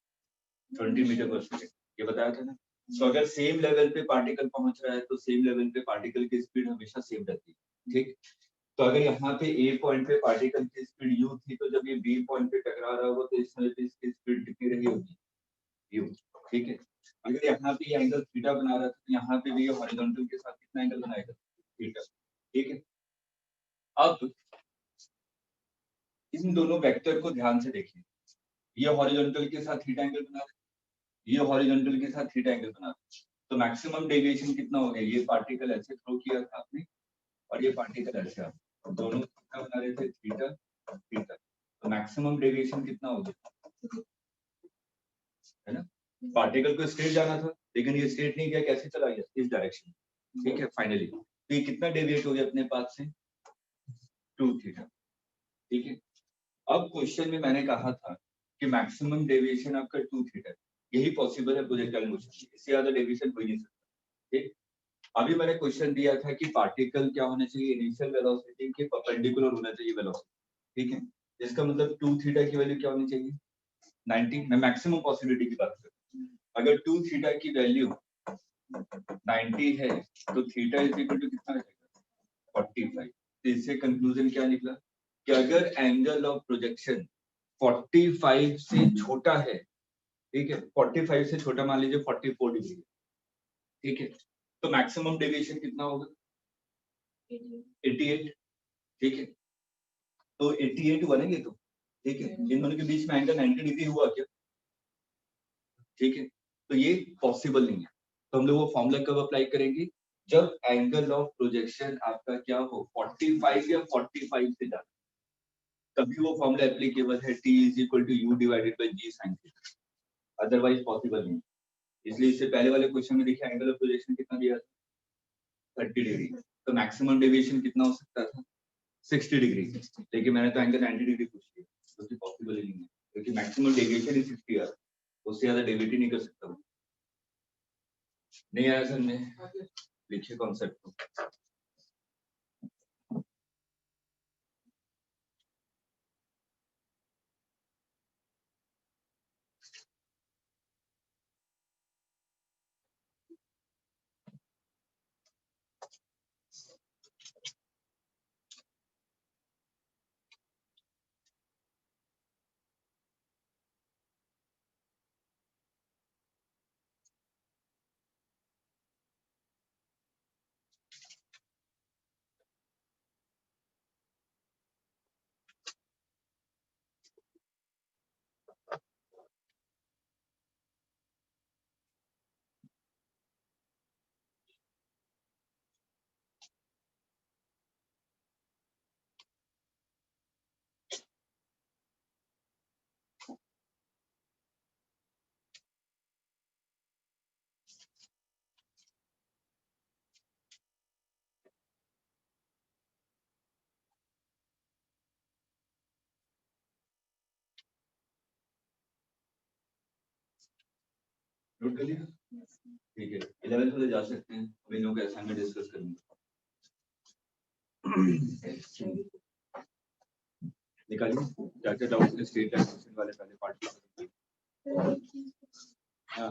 20 मीटर पर सेकंड. ये बताया था ना. तो अगर सेम लेवल पे पार्टिकल पहुंच रहा है तो सेम लेवल पे पार्टिकल की स्पीड हमेशा सेम रहती है. ठीक, तो अगर यहाँ पे ए पॉइंट पे पार्टिकल की स्पीड u थी, तो जब ये बी पॉइंट पे टकरा रहा होगा तो इस समय पे इसकी स्पीड कितनी रही होगी? u. ठीक है, अगर यहाँ पे ये एंगल थीटा बना रहा था तो यहाँ पे भी ये हॉरिजॉन्टल के साथ कितना एंगल बनाएगा? थीटा. ठीक है, अब इन दोनों वेक्टर को ध्यान से देखिए, ये हॉरिजॉन्टल के साथ थीटा एंगल बना रहे हैं, ये हॉरिजॉन्टल के साथ थीटा एंगल बना रहे हैं, तो मैक्सिमम डेविएशन कितना हो गया, ये पार्टिकल ऐसे थ्रो किया था आपने और ये पार्टिकल ऐसे आ, दोनों कितना बना रहे थे, थीटा थीटा, तो मैक्सिमम डेविएशन कितना हो गया, है ना। पार्टिकल को स्ट्रेट जाना था लेकिन ये स्ट्रेट नहीं गया, कैसे चला गया, इस डायरेक्शन, ठीक है। फाइनली तो ये कितना डेविएट हो गया अपने पास से, 2 थीटा, ठीक है। अब क्वेश्चन में मैंने कहा था कि मैक्सिमम डेविएशन आपका 2 थीटा, यही पॉसिबल है प्रोजेक्टाइल मोशन में, इससे ज्यादा डेविएशन हो ही नहीं सकता, ठीक। अभी मैंने क्वेश्चन दिया था कि पार्टिकल क्या होना चाहिए, इनिशियल वेलोसिटी के परपेंडिकुलर होना चाहिए वेलोसिटी, ठीक है। इसका मतलब 2 थीटा की वैल्यू क्या होनी चाहिए, 90। मैं मैक्सिमम पॉसिबिलिटी की बात कर रहा हूं, अगर 2 थीटा की वैल्यू 90 है तो थीटा इज इक्वल टू कितना आ जाएगा, 45। तो इससे कंक्लूजन क्या निकला कि अगर एंगल ऑफ प्रोजेक्शन 45 से छोटा है, ठीक है, 45 से छोटा मान लीजिए 44 डिग्री, ठीक है, तो मैक्सिमम डेविएशन कितना होगा, 88, ठीक है। तो 88 हुआ ना ये तो, ठीक है, इन दोनों के बीच में एंगल 90 डिग्री हुआ क्या, ठीक है। तो ये पॉसिबल नहीं है, तो हम लोग वो फॉर्मूला कब अप्लाई करेंगे, जब एंगल ऑफ प्रोजेक्शन आपका क्या हो, 45 या 45 से ज्यादा, तभी वो फॉर्मूला एप्लीकेबल है, t is equal to u divided by g sin theta, otherwise possible नहीं। इसलिए इससे पहले वाले क्वेश्चन में देखिए एंगल ऑफ प्रोजेक्शन कितना दिया था, 30 डिग्री, तो मैक्सिमम डेविएशन कितना हो सकता था, 60 डिग्री, लेकिन मैंने तो एंगल 90 डिग्री पूछ लिया, तो ये पॉसिबल ही नहीं है, क्योंकि मैक्सिमम डेविएशन ही 60 है, उससे ज्यादा डेविएट ही नहीं कर सकता। नहीं आया सर में, लिखिए कॉन्सेप्ट को। नोट कर लिया, ठीक है। 11th वाले जा सकते हैं, अब इन लोगों के असाइनमेंट डिस्कस करेंगे। निकालिए क्या क्या डाउट है स्टेट क्वेश्चन वाले पहले पार्ट में। हाँ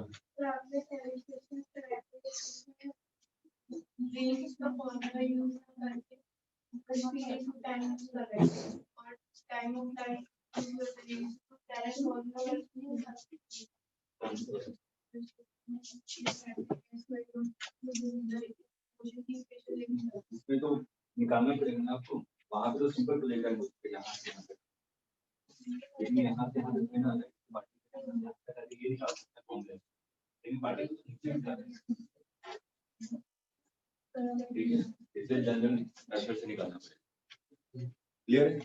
का फॉर्मूला यूज करके स्पीड टाइम कर रहे हैं और time of time direct formula use इसमें तो निकालना पड़ेगा ना आपको, वहां पे तो सिंपल तो लेकर यहाँ से यहाँ तक, लेकिन यहाँ से यहाँ तक ना ये निकाल सकते हैं फॉर्मूले, लेकिन बाकी तो नीचे भी जा रहे हैं, ठीक है। इसे जनरल मेथड से निकालना पड़ेगा, क्लियर है।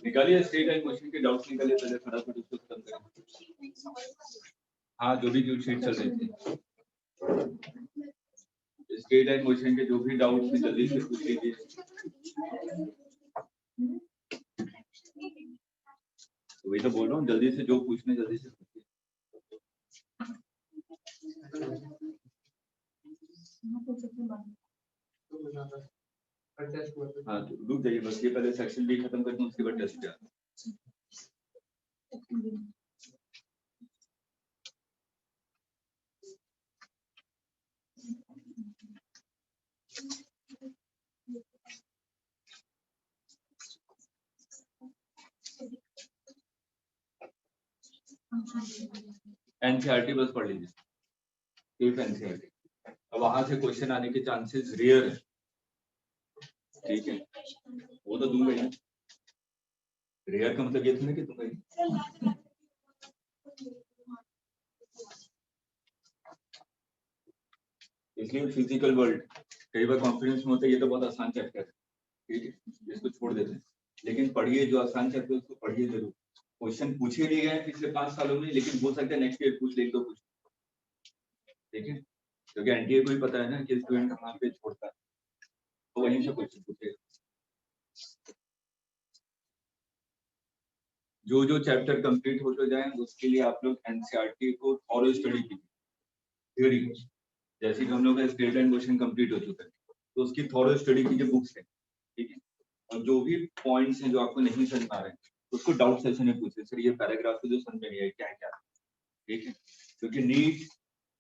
निकालिए स्टेट एंड क्वेश्चन के डाउट्स निकालिए पहले, फटाफट उसको खत्म करें। हाँ जो भी क्यू शीट चल रही थी, स्टेट एंड क्वेश्चन के जो भी डाउट्स हैं जल्दी से पूछ लीजिए। तो वही तो बोल रहा हूँ, जल्दी से जो पूछने जल्दी से पूछिए। हाँ तो रुक जाइए बस, ये पहले सेक्शन बी खत्म करते हैं, उसके बाद टेस्ट क्या। एनसीईआरटी बस पढ़ लीजिए, सिर्फ एनसीईआरटी। अब वहां से क्वेश्चन आने के चांसेस रेयर है, ठीक है, वो तो दूंगा ही। रेयर का मतलब ये थोड़ा कि दूंगा ही। इसलिए फिजिकल वर्ल्ड कई बार कॉन्फिडेंस में होता है, ये तो बहुत आसान चैप्टर है, ठीक है, इसको छोड़ देते हैं। लेकिन पढ़िए, जो आसान चैप्टर उसको पढ़िए जरूर। क्वेश्चन पूछे नहीं गए पिछले 5 सालों में, लेकिन हो सकता है नेक्स्ट ईयर पूछ ले, तो कुछ, ठीक है, क्योंकि एनटीए को ही पता है ना कि स्टूडेंट कहाँ पे छोड़ता है, तो वहीं से क्वेश्चन पूछेगा। जो जो चैप्टर कंप्लीट होते जाए उसके लिए आप लोग एनसीईआरटी को थॉरो स्टडी कीजिए, थ्योरी को। जैसे कि हम लोग का स्टेट एंड क्वेश्चन कंप्लीट हो चुका है, तो उसकी थॉरो स्टडी कीजिए बुक्स से, ठीक है। और जो भी पॉइंट्स हैं जो आपको नहीं समझ आ रहे हैं, उसको डाउट सेशन में पूछिए, सर ये पैराग्राफ जो समझ में नहीं आया क्या क्या, ठीक है, क्योंकि NEET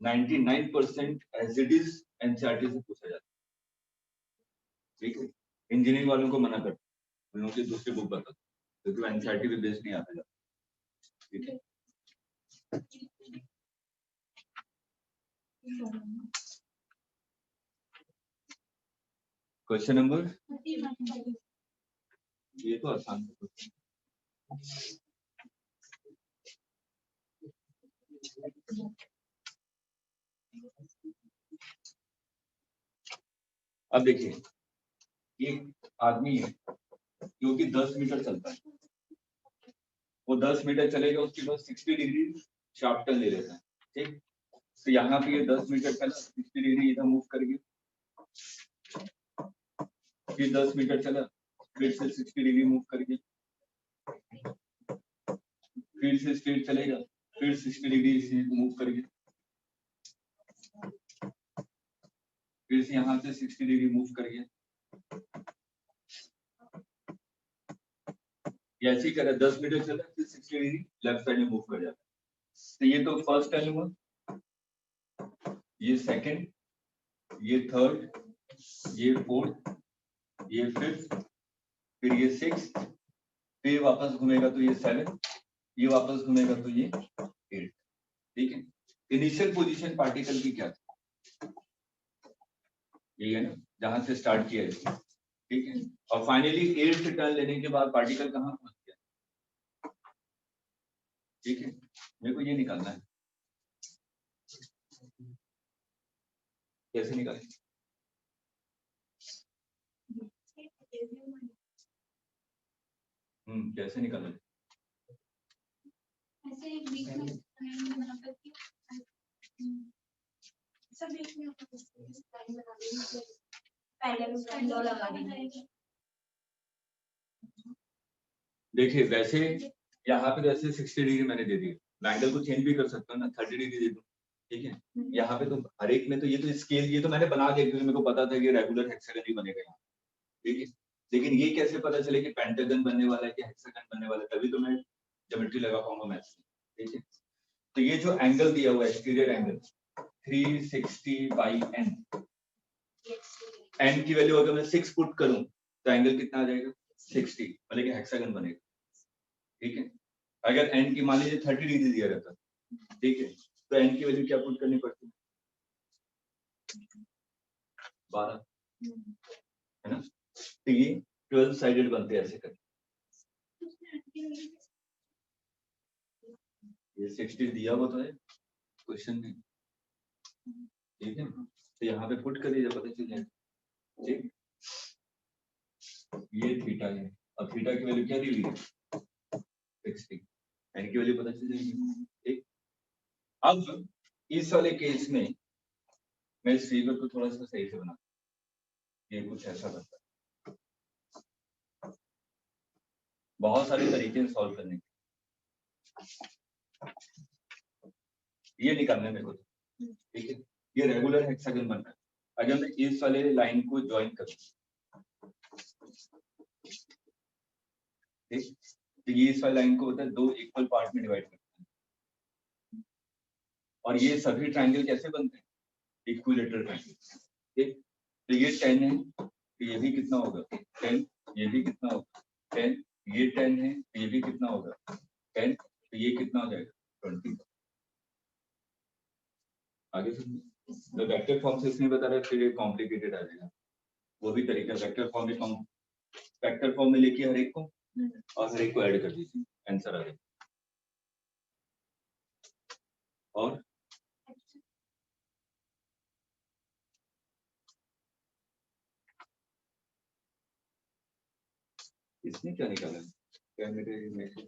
99% as it is NCERT से पूछा जाता है, ठीक है। इंजीनियरिंग वालों को मना करते हैं, उन लोगों की दूसरी बुक बता, क्योंकि एनसीईआरटी पे बेस नहीं आता जाता, ठीक है। क्वेश्चन नंबर, ये तो आसान है। अब देखिए, एक आदमी है जो कि 10 मीटर चलता है, वो 10 मीटर चलेगा, उसके बाद 60 डिग्री शार्प टर्न ले लेता है, ठीक। तो यहाँ पे ये 10 मीटर चला, 60 डिग्री इधर मूव कर गया, फिर 10 मीटर चला, फिर से 60 डिग्री मूव कर गया, फिर से स्ट्रेट चलेगा, फिर 60 डिग्री से मूव कर गया, फिर से यहाँ से 60 डिग्री मूव कर गया, ऐसे ही करा, 10 मीटर चला, फिर 60 डिग्री लेफ्ट साइड में मूव कर जाता है। तो ये तो फर्स्ट टर्न हुआ, ये सेकंड, ये थर्ड, ये फोर्थ, ये फिफ्थ, फिर ये सिक्स, फिर वापस घूमेगा तो ये 7, ये वापस घूमेगा तो ये 8, ठीक है। इनिशियल पोजीशन पार्टिकल की क्या थी, ये है ना, जहां से स्टार्ट किया है, ठीक है। और फाइनली 8th टर्न लेने के बाद पार्टिकल कहाँ पहुंच गया, ठीक है। मेरे को ये निकालना है, कैसे निकालें, कैसे निकालें, ऐसे एक बीच में लाइन बना करके सब बीच में लाइन बना देंगे, पैरेलल लाइन लगा देंगे। देखिए वैसे यहाँ पे जैसे 60 डिग्री मैंने दे दी, मैं एंगल को चेंज भी कर सकता हूँ ना, 30 डिग्री दे दूँ, ठीक है। यहाँ पे तो हर एक में तो ये तो स्केल, ये तो मैंने बना दिया क्योंकि मेरे को पता था कि रेगुलर हेक्सागन ही बनेगा यहाँ, ठीक है। लेकिन ये कैसे पता चले कि पेंटागन बनने वाला है कि हेक्सागन बनने वाला है, तभी तो मैं ज्योमेट्री लगा पाऊंगा मैथ्स में, ठीक है। तो ये जो एंगल दिया हुआ है exterior angle 360 by n, n की वैल्यू अगर मैं 6 पुट करूं तो एंगल कितना आ जाएगा 60, मतलब कि हेक्सागन बनेगा, ठीक है। अगर n की मान लीजिए 30 डिग्री दिया रहता, ठीक है, तो n की वैल्यू क्या पुट करनी पड़ती है 12, है ना। तो ये 12 साइडेड बनते हैं ऐसे करके, ये 60 दिया हुआ तो है क्वेश्चन में, ठीक है। तो यहाँ पे पुट कर दीजिए, पता चल जाएगा, ठीक। ये थीटा है, अब थीटा की वैल्यू क्या दी हुई है 60, n की वैल्यू पता चल जाएगी, ठीक। अब इस वाले केस में मैं इस फिगर को थोड़ा सा सही से बना, ये कुछ ऐसा बनता है, बहुत सारे तरीके से सॉल्व करने के, ये निकालने में को, ठीक है। ये रेगुलर हेक्सागन बन रहा है, अगर मैं इस वाले लाइन को ज्वाइन करूं, ठीक, तो ये इस वाली लाइन को होता है 2 इक्वल पार्ट में डिवाइड करते हैं, और ये सभी ट्रायंगल कैसे बनते हैं, इक्विलेटरल ट्रायंगल, ठीक। तो ये 10 है, तो ये भी कितना होगा 10, ये भी कितना होगा 10, ये 10 है, तो ये भी कितना होगा 10, तो ये कितना हो जाएगा 20 आगे फिर वेक्टर फॉर्म से इसमें बता रहा है, फिर ये कॉम्प्लिकेटेड आ जाएगा। वो भी तरीका वेक्टर फॉर्म में वेक्टर फॉर्म में लेके हर एक को और हर एक को ऐड कर दीजिए, आंसर आ जाएगा। और इसने क्या निकाला है? क्या मेरे मैसेज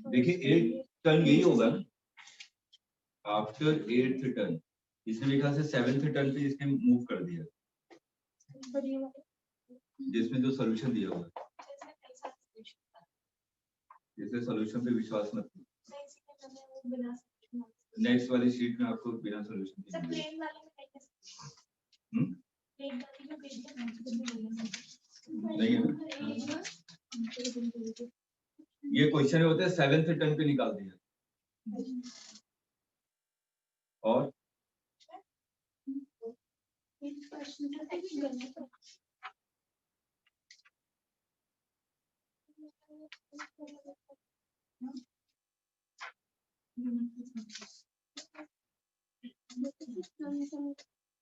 देखिए 8 टर्न यही होगा ना, आफ्टर 8th टर्न। इसने मेरे ख्याल से 7th टर्न पे इसने मूव कर दिया, जिसमें जो सॉल्यूशन दिया हुआ है। जैसे सॉल्यूशन पे विश्वास मत कीजिए, नेक्स्ट वाली शीट में आपको बिना सॉल्यूशन के मिलेगा। नहीं है ना? ये क्वेश्चन होता है 7th टर्न पे निकाल दिया। और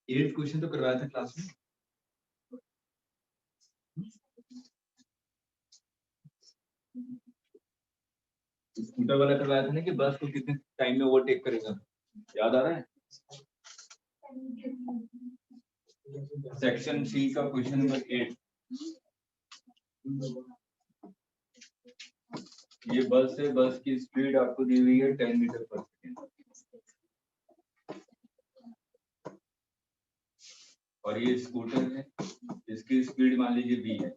एट क्वेश्चन तो करवाया था क्लास में। स्कूटर वाला करवाया था ना कि बस को कितने टाइम में ओवरटेक करेगा, याद आ रहा है? सेक्शन सी का क्वेश्चन नंबर 8। ये बस है, बस की स्पीड आपको दी हुई है 10 मीटर पर सेकेंड, और ये स्कूटर है, इसकी स्पीड मान लीजिए v है।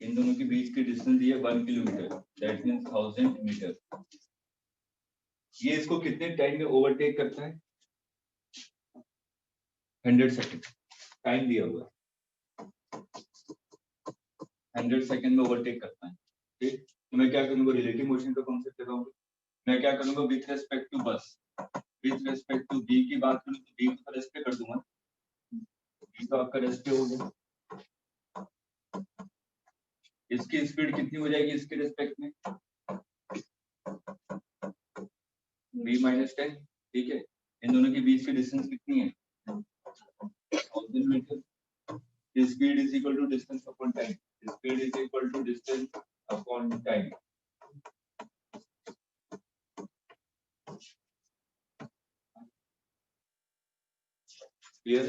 इन दोनों के बीच की डिस्टेंस दी है 1 किलोमीटर, दैट मींस 1000 मीटर। ये इसको कितने टाइम में ओवरटेक करता है? 100 सेकंड टाइम दिया हुआ है, 100 सेकंड में ओवरटेक करता है। ठीक, तो मैं क्या करूंगा, रिलेटिव मोशन का कॉन्सेप्ट लगाऊंगा। मैं क्या करूंगा, विथ रेस्पेक्ट टू बस, विथ रेस्पेक्ट टू बी की बात करूं तो बी को रेस्ट पे कर दूंगा, बी तो आपका रेस्ट पे हो गया। इसकी स्पीड कितनी हो जाएगी इसके रेस्पेक्ट में? v - 10। ठीक है, इन दोनों के बीच की डिस्टेंस कितनी है? 1000 metre. Speed is equal to distance upon time, speed is equal to distance upon time. Clear?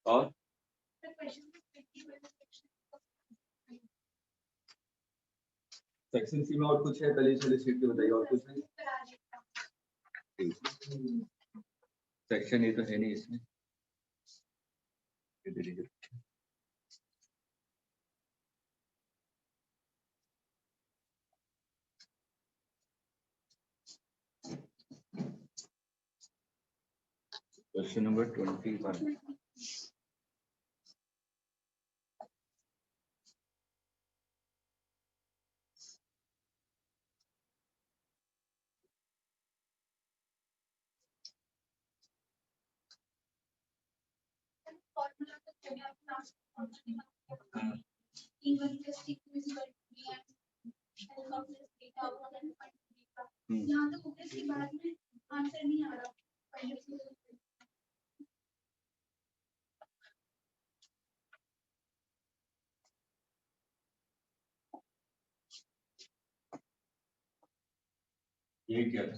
और सेक्शन सी में और कुछ है? पहले चलिए शीट पे बताइए, और कुछ है? सेक्शन ए तो है नहीं इसमें। Question number 21। यहाँ तक ऊपर की बात में आंसर नहीं आ रहा। ये क्या है?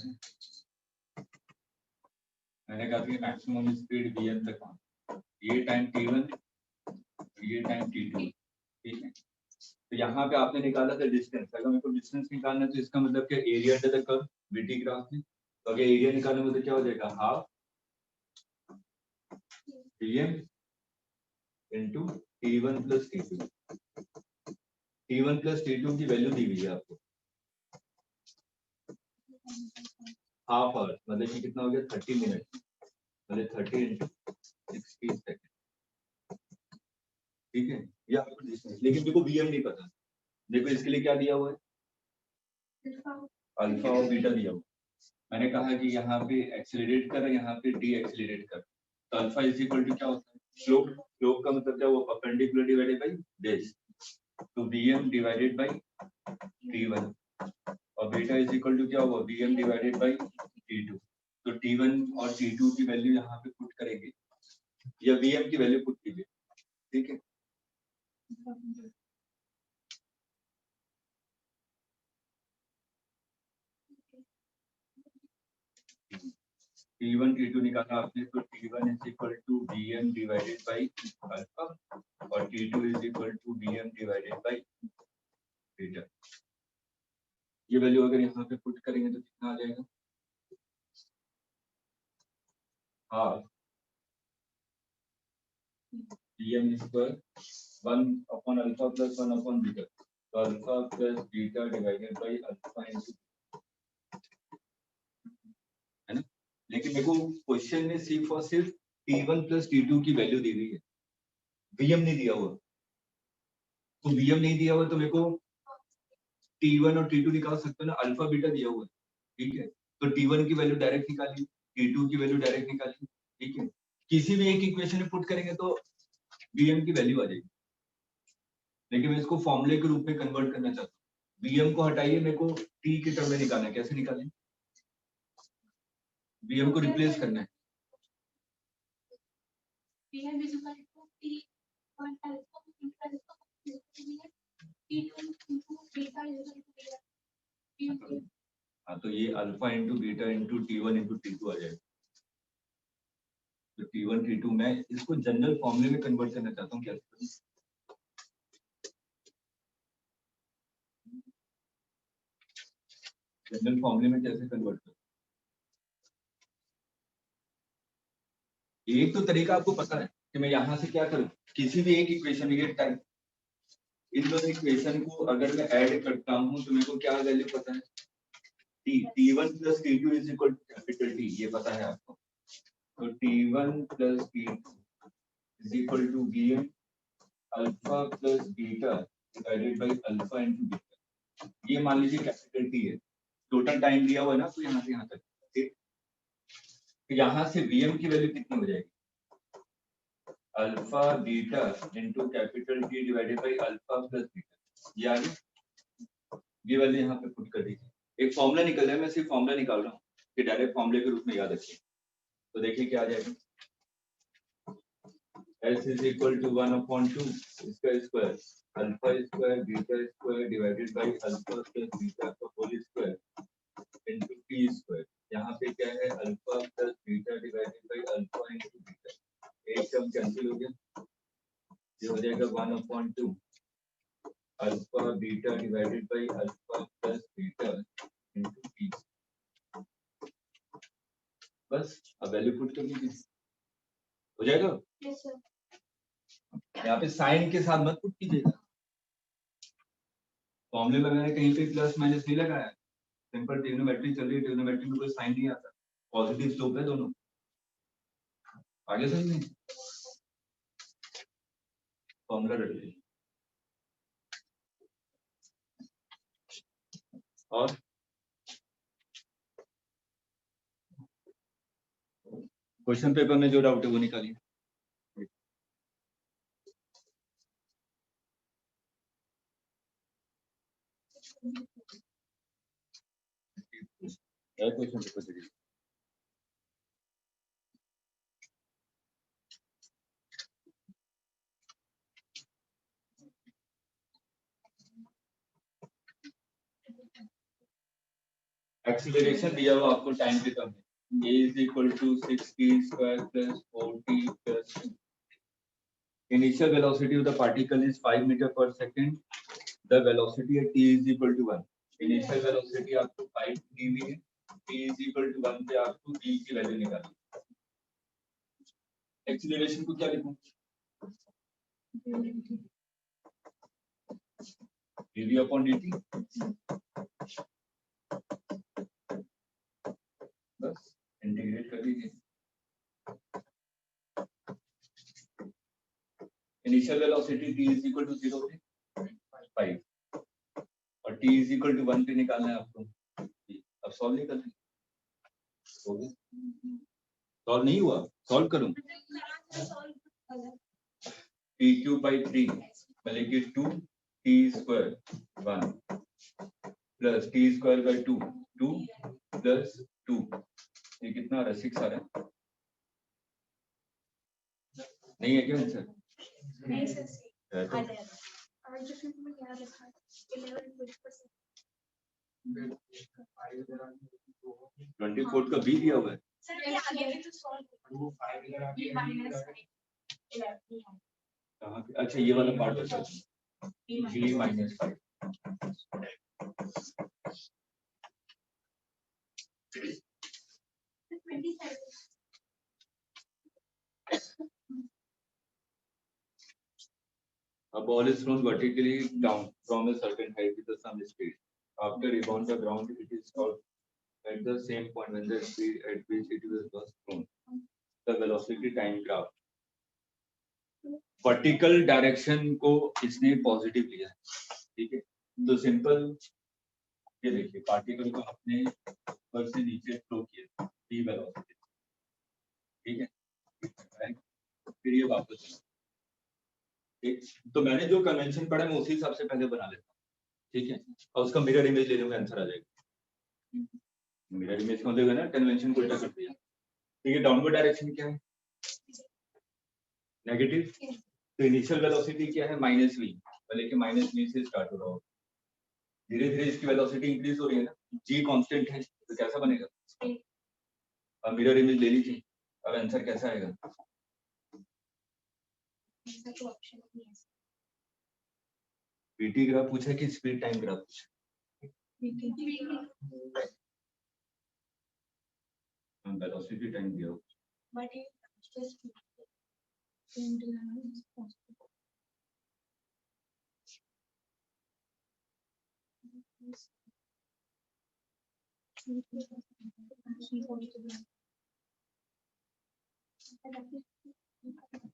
मैंने कहा कि मैक्सिमम स्पीड vn तक पहुंच, ये टाइम t1, ये टाइम t2। ठीक है, तो यहाँ पे आपने निकाला था डिस्टेंस। अगर मेरे को डिस्टेंस निकालना है तो इसका मतलब क्या, area under the curve BT graph में। तो अगर एरिया निकालने में तो क्या हो जाएगा, half tm into t1 plus t2। t1 plus t2 की वैल्यू दी हुई है आपको, हाफ आवर, मतलब कि कितना हो गया, 30 मिनट, मतलब 30 इंटू 60 सेकेंड। ठीक है, ये आपको डिस्टेंस, लेकिन मेरे को vm नहीं पता, देखो इसके लिए क्या दिया हुआ है, अल्फा और बीटा दिया हुआ। मैंने कहा कि यहाँ पे एक्सेलरेट कर, यहाँ पे डी एक्सेलरेट कर, तो अल्फा इज इक्वल टू क्या होता है, स्लोप। स्लोप का मतलब क्या, वो परपेंडिकुलर डिवाइडेड बाय बेस, तो bm डिवाइडेड बाय t1, और बीटा इज इक्वल टू क्या हुआ, bm डिवाइडेड बाय t2। तो t1 और t2 की वैल्यू यहाँ पे पुट करेंगे, या bm की वैल्यू पुट कीजिए, ठीक है। T1 T2 निकाला आपने, तो T1 is equal to bm divided by अल्फा, और T2 is equal to bm divided by beta. ये वैल्यू अगर यहाँ पे पुट करेंगे तो कितना आ जाएगा, हाँ bm square 1 upon alpha plus 1 upon beta, तो alpha plus beta divided by alpha into, है ना। लेकिन मेरे को क्वेश्चन में सिर्फ और सिर्फ T1 प्लस T2 की वैल्यू दी हुई है, bm नहीं दिया हुआ। तो bm नहीं दिया हुआ तो मेरे को T1 और T2 निकाल सकते हो ना, अल्फा बीटा दिया हुआ है, ठीक है। तो T1 की वैल्यू डायरेक्ट निकाली, T2 की वैल्यू डायरेक्ट निकाली, ठीक है। किसी भी एक इक्वेशन में पुट करेंगे तो bm की वैल्यू आ जाएगी, लेकिन मैं इसको फॉर्मूले के रूप में कन्वर्ट करना चाहता हूँ। bm को हटाइए, मेरे को t के टर्म में निकालना है, कैसे निकालें, bm को रिप्लेस करना है। हाँ, तो ये alpha into beta into T1 into T2 आ जाएगा। तो T1 T2 मैं इसको जनरल फॉर्मूले में कन्वर्ट करना चाहता हूँ, कैसे करूं? जनरल फॉर्मूले में कैसे कन्वर्ट करूं? एक तो तरीका आपको पता है कि मैं यहाँ से क्या करूं, किसी भी एक इक्वेशन में टाइम, इन दोनों इक्वेशन को अगर मैं ऐड करता हूँ तो मेरे को क्या वैल्यू पता है, T1 plus T2 is equal to capital T, ये पता है आपको। तो T1 plus T2 is equal to bm alpha plus beta divided by alpha into beta. ये मान लीजिए कैपिटल T है, टोटल टाइम दिया हुआ है ना, तो यहाँ से यहाँ तक, ठीक। तो यहाँ से bm की वैल्यू कितनी हो जाएगी, alpha beta into capital T divided by alpha plus beta, ये आ गई। ये वैल्यू यहाँ पे पुट कर दीजिए, एक फॉर्मूला निकल जाए, मैं सिर्फ फॉर्मूला निकाल रहा हूँ कि डायरेक्ट फॉर्मूले के रूप में याद रखिए। तो देखिए क्या आ जाएगा, s is equal to 1/2 इसका square alpha square beta square divided by alpha plus beta का whole square into T square. यहाँ पे क्या है, alpha plus beta divided by alpha into beta, एक टर्म कैंसिल हो गया, ये हो जाएगा 1/2 alpha beta divided by alpha plus beta into T. बस अब वैल्यू पुट कर दीजिए, हो जाएगा। Yes, sir. यहाँ पे साइन के साथ मत पुट कीजिएगा, फॉर्मूले में मैंने कहीं पे प्लस माइनस नहीं लगाया, सिंपल ट्रिग्नोमेट्री चल रही है, ट्रिग्नोमेट्री में कोई साइन नहीं आता, पॉजिटिव स्लोप है दोनों। आगे सही नहीं, फॉर्मूला रख लीजिए। और क्वेश्चन पेपर में जो डाउट है वो निकालिए। क्या क्वेश्चन पेपर देखिए, एक्सीलरेशन दिया हुआ आपको टाइम पे कम है, a is equal to 6t square plus 4t plus 2. Initial velocity of the particle is 5 meter per second. The velocity at t is equal to 1. Initial velocity आपको 5 दी हुई है, t is equal to 1 पे आपको t की value निकालनी। Acceleration को क्या लिखूं, dv upon dt, बस इंटीग्रेट कर दीजिए। Initial velocity t is equal to 0 पे 5, t इज इक्वल टू 1 पे निकालना है आपको। अब सॉल्व नहीं करना, हो गया सॉल्व नहीं हुआ, सॉल्व करूं। t क्यूब बाई 3 मतलब कि 2 t square 1 plus t square by 2 2 plus 2, ये कितना आ रहा है 6 आ रहा है, नहीं है क्या आंसर? नहीं सर है तो और जो फिर में क्या रखा 11%। 24 का b दिया हुआ है। सर ये आगे भी तो सॉल्व b माइनस 11 कहाँ पे? अच्छा ये वाला पार्ट बचा b minus 5। A ball is thrown vertically down from a certain height with some speed. After rebound the ground, it is stopped at the same point when the speed at which it was thrown. The velocity time graph. Vertical direction को इसने positive लिया है, ठीक है। तो simple ये देखिए, particle को अपने ऊपर से नीचे फ्लो किया डी वेलोसिटी, ठीक है। फिर ये वापस, ठीक। तो मैंने जो कन्वेंशन पढ़ा मैं उसी हिसाब से पहले बना लेता हूँ, ठीक है। और उसका मिरर इमेज ले लूंगा, आंसर आ जाएगा। मिरर इमेज कौन देगा ना, कन्वेंशन को उल्टा कर दिया। तो ये डाउनवर्ड डायरेक्शन क्या है, नेगेटिव। तो इनिशियल वेलोसिटी क्या है, माइनस वी, भले कि माइनस वी से स्टार्ट हो रहा हो, धीरे धीरे इसकी वेलोसिटी इंक्रीज हो रही है ना, जी कांस्टेंट है, तो कैसा बनेगा। अब मिरर इमेज ले लीजिए, अब आंसर कैसा आएगा। पीटी ग्राफ पूछा कि स्पीड टाइम ग्राफ पूछा, वेलोसिटी टाइम दिया हो।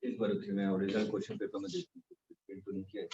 इस बार फिर मैं ओरिजिनल क्वेश्चन पेपर में देखती हूँ, प्रिंट तो नहीं किया है।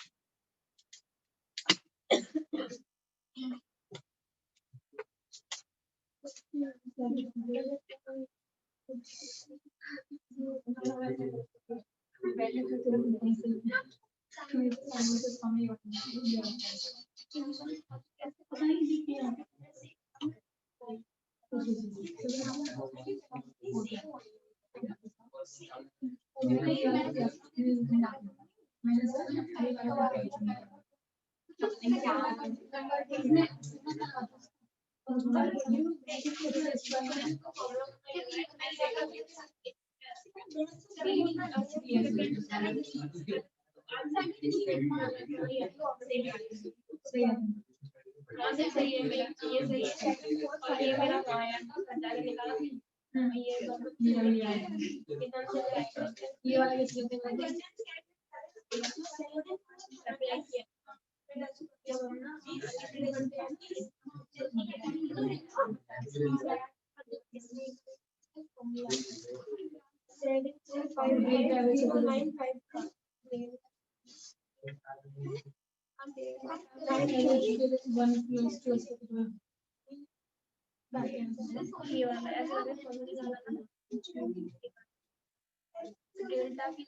डेल्टा की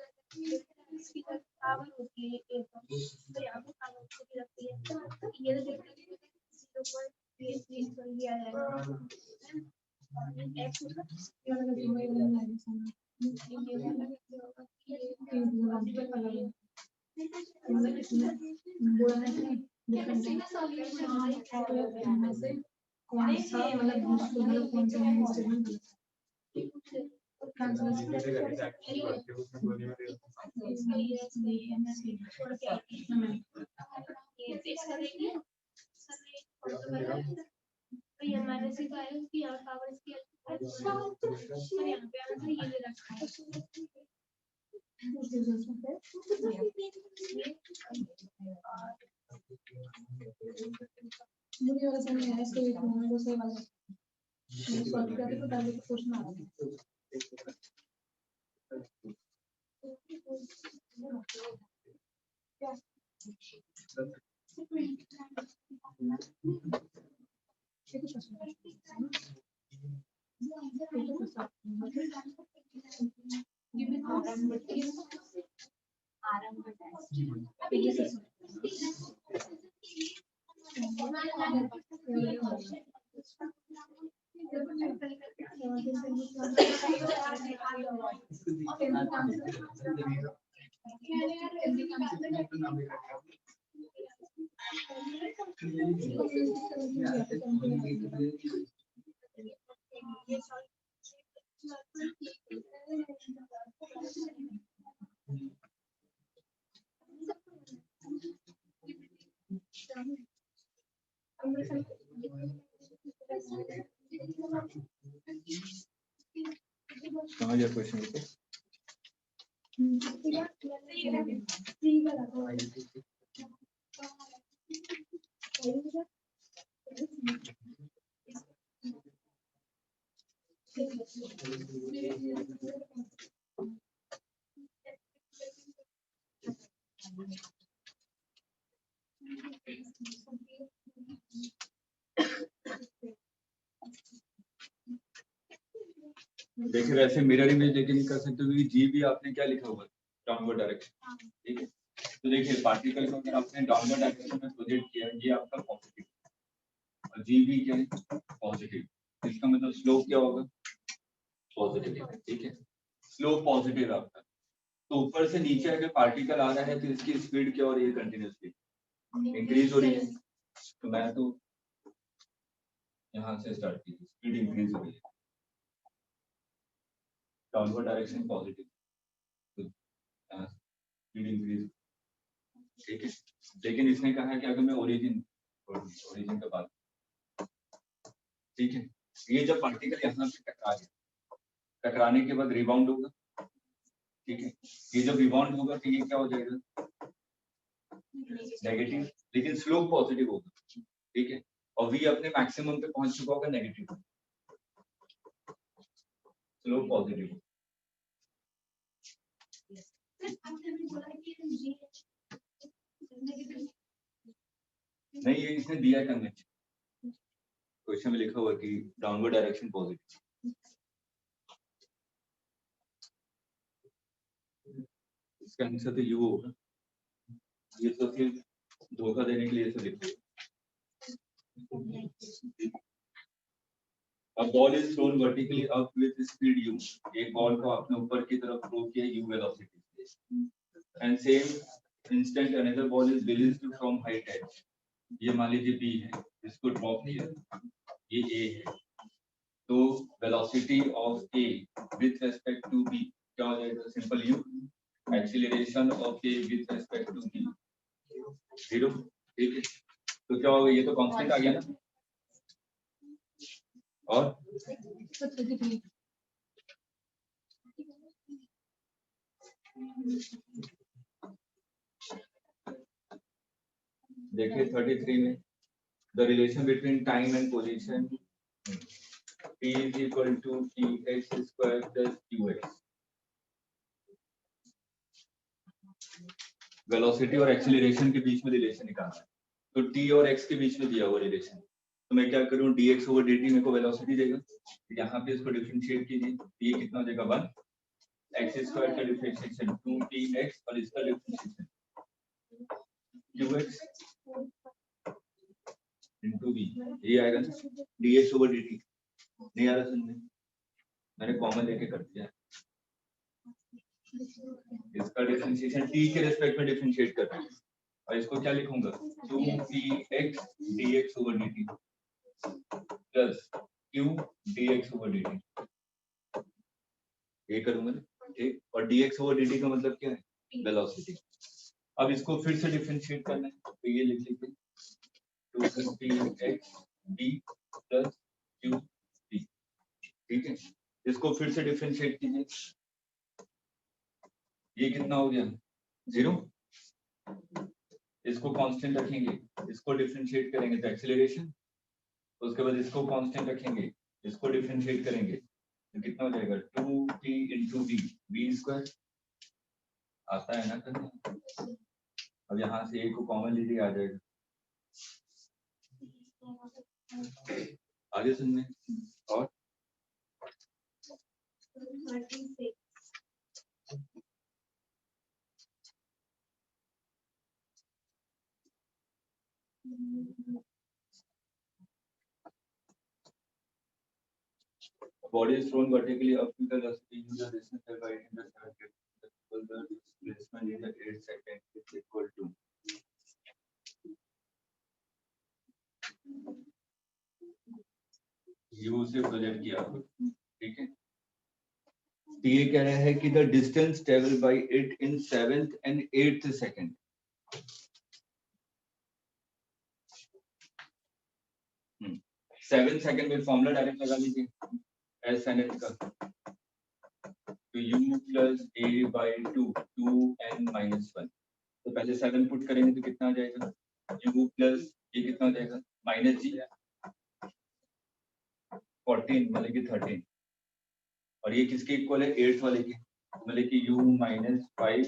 पावर होती है एक, तो यहाँ पे पावर होती रहती है, ये तो 0.33 कर दिया जाएगा। x कौन सा मतलब कौन सा तो ये हमारे से क्या है कि यहाँ पावर इसकी और यहाँ पे आंसर ये दे रखा है। मुझे वाला समझ आया, इसको एक मोमेंट को सही वाला सॉल्व करके तो डाले को क्वेश्चन आ रहा है। समझ गया क्वेश्चन को? देखिए वैसे मिरर इमेज लेके नहीं कर सकते क्योंकि जी भी आपने क्या लिखा हुआ है, डाउनवर्ड डायरेक्शन, ठीक है। तो देखिए पार्टिकल को अगर आपने डाउनवर्ड डायरेक्शन में प्रोजेक्ट किया, ये आपका पॉजिटिव और जी भी क्या है, पॉजिटिव। इसका मतलब स्लोप क्या होगा, पॉजिटिव, ठीक है। स्लोप पॉजिटिव आपका। तो ऊपर से नीचे अगर पार्टिकल आ रहा है तो इसकी स्पीड क्या हो रही है, कंटिन्यूसली इंक्रीज हो रही है। तो मैं तो यहाँ से स्टार्ट की, स्पीड इंक्रीज हो रही है, डाउनवर्ड डायरेक्शन पॉजिटिव, तो स्पीड इंक्रीज, ठीक है। लेकिन इसने कहा है कि अगर मैं ओरिजिन का बात, ठीक है, ये जब पार्टिकल यहाँ से टकरा गया, टकराने के बाद रिबाउंड होगा, ठीक है। ये जब रिबाउंड होगा तो ये क्या हो जाएगा, नेगेटिव, लेकिन स्लोप पॉजिटिव होगा, ठीक है। और वी अपने मैक्सिमम पे पहुंच चुका होगा, नेगेटिव, स्लोप पॉजिटिव। नहीं, ये इसने दिया कन्वेंशन, क्वेश्चन में लिखा हुआ कि डाउनवर्ड डायरेक्शन पॉजिटिव। इसका आंसर तो यू होगा, ये तो सिर्फ धोखा देने के लिए लिखा हुआ। A ball is thrown vertically up with speed u. एक बॉल को आपने ऊपर की तरफ थ्रो किया u वेलोसिटी से, and same instant another ball is released from height h. ये मान लीजिए b है, इसको ड्रॉप किया, ये a है, तो velocity of a with respect to b क्या हो जाएगा, simple u, acceleration of a with respect to b 0, ठीक है। तो क्या होगा, ये तो कांस्टेंट आ गया ना, और देखिए 33 में the relation between time and position t is equal to tx square plus qx। Velocity और एक्सीलरेशन के बीच में रिलेशन निकालना है, तो t और x के बीच में दिया हुआ रिलेशन, तो मैं क्या करूं, dx over dt मेरे को वेलोसिटी देगा, यहाँ पे इसको डिफरेंशिएट कीजिए, ये कितना हो जाएगा 1, x स्क्वायर का डिफरेंशिएशन 2tx और इसका डिफरेंशिएशन qx into v, ये आएगा ना dx over dt। नहीं आ रहा समझ, मैंने कॉमन लेके कर दिया, इसका डिफरेंशिएशन t के रेस्पेक्ट में डिफरेंशिएट कर रहा है, और इसको क्या लिखूंगा, 2tx dx over dt plus q dx over dt, ये करूंगा ना, ठीक। और dx over dt का मतलब क्या है, वेलोसिटी। अब इसको फिर से डिफरेंशिएट करना है, तो ये लिख लीजिए 250x b plus q b, ठीक है। इसको फिर से डिफरेंशिएट कीजिए, ये कितना हो गया 0, इसको कांस्टेंट रखेंगे, इसको डिफरेंशिएट करेंगे तो एक्सीलरेशन, उसके बाद इसको कांस्टेंट रखेंगे, इसको डिफरेंशिएट करेंगे तो कितना हो जाएगा 2t into v, v square आता है ना करना। अब यहाँ से a को कॉमन लीजिए, आ जाएगा आगे सुनने और 36. body is thrown vertically up to the velocity u the distance by in the circuit. The displacement in the 8 seconds is equal to u से प्रोजेक्ट किया, ठीक है। तो ये कह रहा है कि the distance traveled by it in 7th and 8th second. Seven second में फॉर्मूला डायरेक्ट लगा लीजिए एस एन एच का, तो u plus A by 2 2n minus 1। तो पहले 7 पुट करेंगे तो कितना आ जाएगा, u प्लस ये कितना आ जाएगा माइनस जी 14 मतलब कि 13, और ये किसके इक्वल है 8th वाले के, मतलब कि u माइनस 5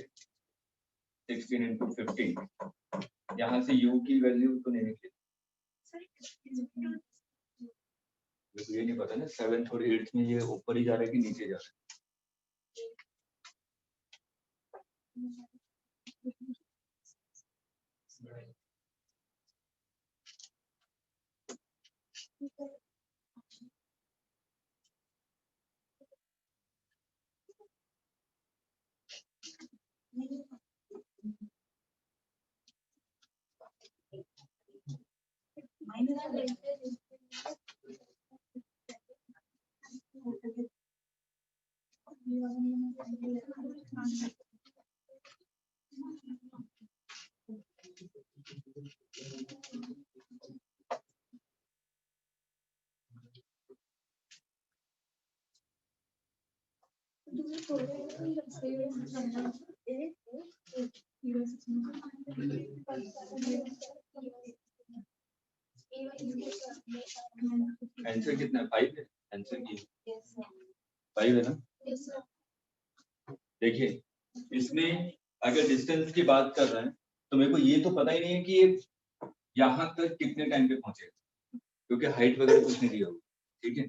16 इंटू 15। यहाँ से u की वैल्यू तो नहीं निकली, मुझे ये नहीं पता ना 7th और 8th में ये ऊपर ही जा रहा है कि नीचे जा रहा है। आंसर कितना है 5 है, आंसर की 5 है ना। देखिए इसमें अगर डिस्टेंस की बात कर रहे हैं तो मेरे को ये तो पता ही नहीं है कि ये यहाँ तक कितने टाइम पे पहुंचेगा, क्योंकि हाइट वगैरह कुछ नहीं दिया होगा, ठीक है।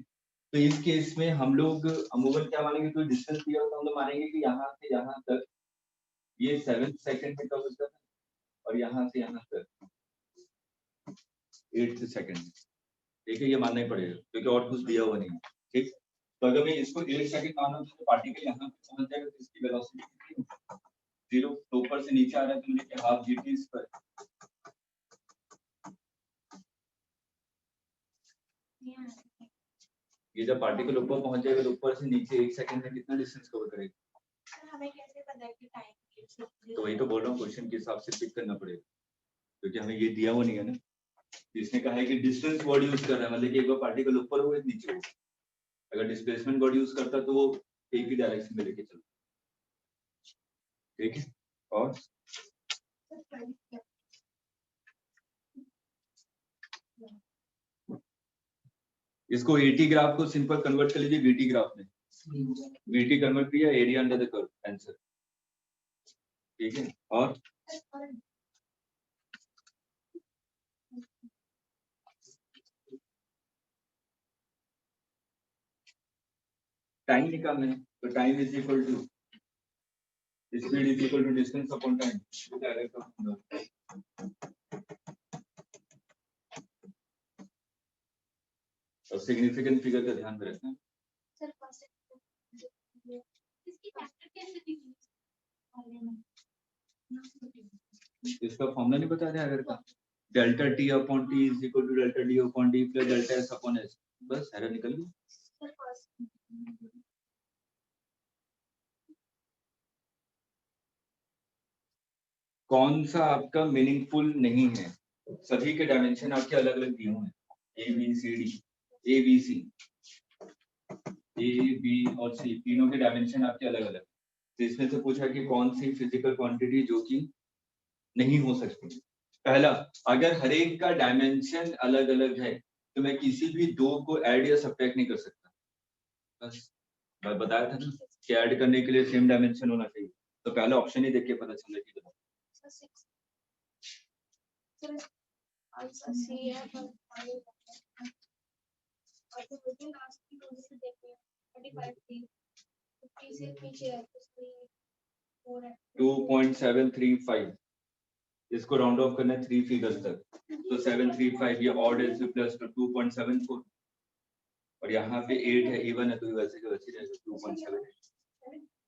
तो इस केस में हम लोग अमूमन क्या मानेंगे, कोई डिस्टेंस दिया होगा हम लोग मानेंगे कि यहाँ से यहाँ तक ये 7 सेकंड में कवर करना है और यहाँ से यहाँ तक 8 सेकंड, ठीक है। ये मानना ही पड़ेगा क्योंकि और कुछ दिया हुआ नहीं है, ठीक। तो अगर मैं इसको 8 सेकंड मानूं तो पार्टिकल यहाँ पे पहुंच जाएगा तो इसकी वेलोसिटी कितनी होगी 0, तो ऊपर से नीचे आ रहा है तो मुझे क्या हाफ gt स्क्वायर, ये जब पार्टिकल ऊपर पहुंच जाएगा तो ऊपर से नीचे 1 सेकंड में कितना डिस्टेंस कवर करेगा। हमें कैसे पता है कि टाइम, तो वही तो बोल रहा हूँ, क्वेश्चन के हिसाब से पिक करना पड़ेगा क्योंकि हमें ये दिया हुआ नहीं है ना। इसने कहा है कि डिस्टेंस वर्ड यूज कर रहा है, मतलब कि एक बार पार्टिकल ऊपर हो एक नीचे हो, अगर डिस्प्लेसमेंट वर्ड यूज करता तो वो एक ही डायरेक्शन में लेके चलता, ठीक है। और इसको एटी ग्राफ को सिंपल कन्वर्ट कर लीजिए वीटी ग्राफ में, वीटी कन्वर्ट किया area under the curve, answer, ठीक है। और टाइम निकालना है तो time is equal to speed is equal to distance upon time, और सिग्निफिकेंट फिगर का ध्यान में रखना। इसका फॉर्मूला नहीं बता रहा अगर का delta T upon T is equal to delta D upon D plus delta S upon S, बस एरर निकल गई। कौन सा आपका मीनिंगफुल नहीं है, सभी के डायमेंशन आपके अलग अलग दिए हुए हैं, A B C D, A B C, A B और सी तीनों के डायमेंशन आपके अलग अलग, तो इसमें से पूछा कि कौन सी फिजिकल क्वांटिटी जो कि नहीं हो सकती। पहला, अगर हर एक का डायमेंशन अलग अलग है तो मैं किसी भी दो को ऐड या सब्ट्रैक्ट नहीं कर सकता, बस मैं बताया था ना कि ऐड करने के लिए सेम डायमेंशन होना चाहिए, तो पहला ऑप्शन ही देख के पता चल रहा है कि आंसर सी है पर और तो मुझे लास्ट की दो से देखते हैं 45 थी 50 से पीछे है तो इसलिए 4 है 2.735 इसको राउंड ऑफ करना है 3 फिगर्स तक, तो 735 ये ऑड है इसमें प्लस तो 2.74 और यहाँ पे 8 है, इवन है तो ये वैसे के वैसे रहेगा 2.7।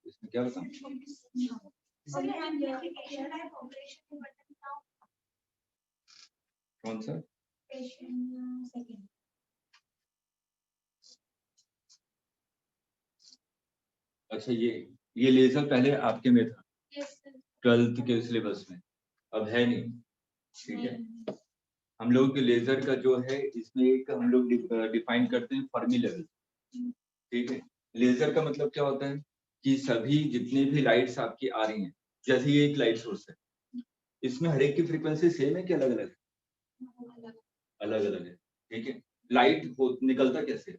इसमें क्या बताऊं? कौन सा? अच्छा ये लेजर पहले आपके में था 12th के सिलेबस में, अब है नहीं, ठीक है। हम लोग के लेजर का जो है इसमें एक हम लोग डिफाइन करते हैं फर्मी लेवल, ठीक है। लेजर का मतलब क्या होता है कि सभी जितने भी लाइट्स आपकी आ रही हैं, जैसे ये एक लाइट सोर्स है, इसमें हर एक की फ्रीक्वेंसी सेम है कि अलग अलग है? अलग अलग है, ठीक है। लाइट निकलता कैसे है?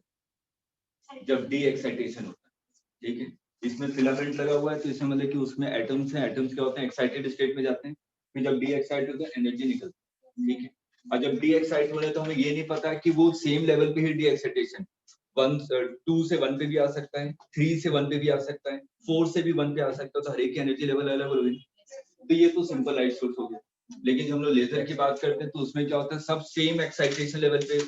जब डी एक्साइटेशन होता है, ठीक है। इसमें फिलामेंट लगा हुआ है तो इसमें मतलब कि उसमें एटम्स हैं, एटम्स क्या होते हैं एक्साइटेड स्टेट में जाते हैं, फिर जब डी एक्साइट होता है एनर्जी निकलती है, ठीक है। और जब डी एक्साइट हो रहे तो हमें ये नहीं पता कि वो सेम लेवल पे ही डी एक्साइटेशन 2 से 1 पे भी आ सकता है, 3 से 1 पे भी आ सकता है, 4 से भी 1 पे आ सकता है, तो हर एक की एनर्जी लेवल अलग होगी। तो ये तो सिंपल लाइट सोर्स हो गया। लेकिन जब हम लोग लेजर की बात करते हैं तो उसमें क्या होता है सब सेम एक्साइटेशन लेवल पे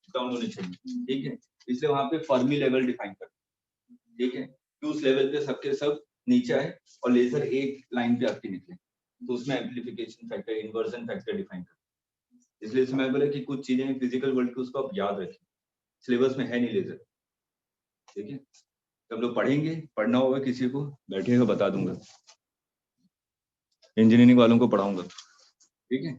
डाउन होने चाहिए, ठीक है। इसलिए वहां पे फर्मी लेवल डिफाइन करते हैं, ठीक है। तो उस लेवल पे सबके सब नीचे आए और लेजर एक लाइन पे आपके निकले, तो उसमें amplification factor, inversion factor define करते हैं। इसलिए इसमें मैं बोला कि कुछ चीजें फिजिकल वर्ल्ड की उसको आप याद रखें, सिलेबस में है नहीं लेजर, ठीक है। तो हम लोग पढ़ेंगे, पढ़ना होगा किसी को बैठेगा बता दूंगा, इंजीनियरिंग वालों को पढ़ाऊंगा, ठीक है।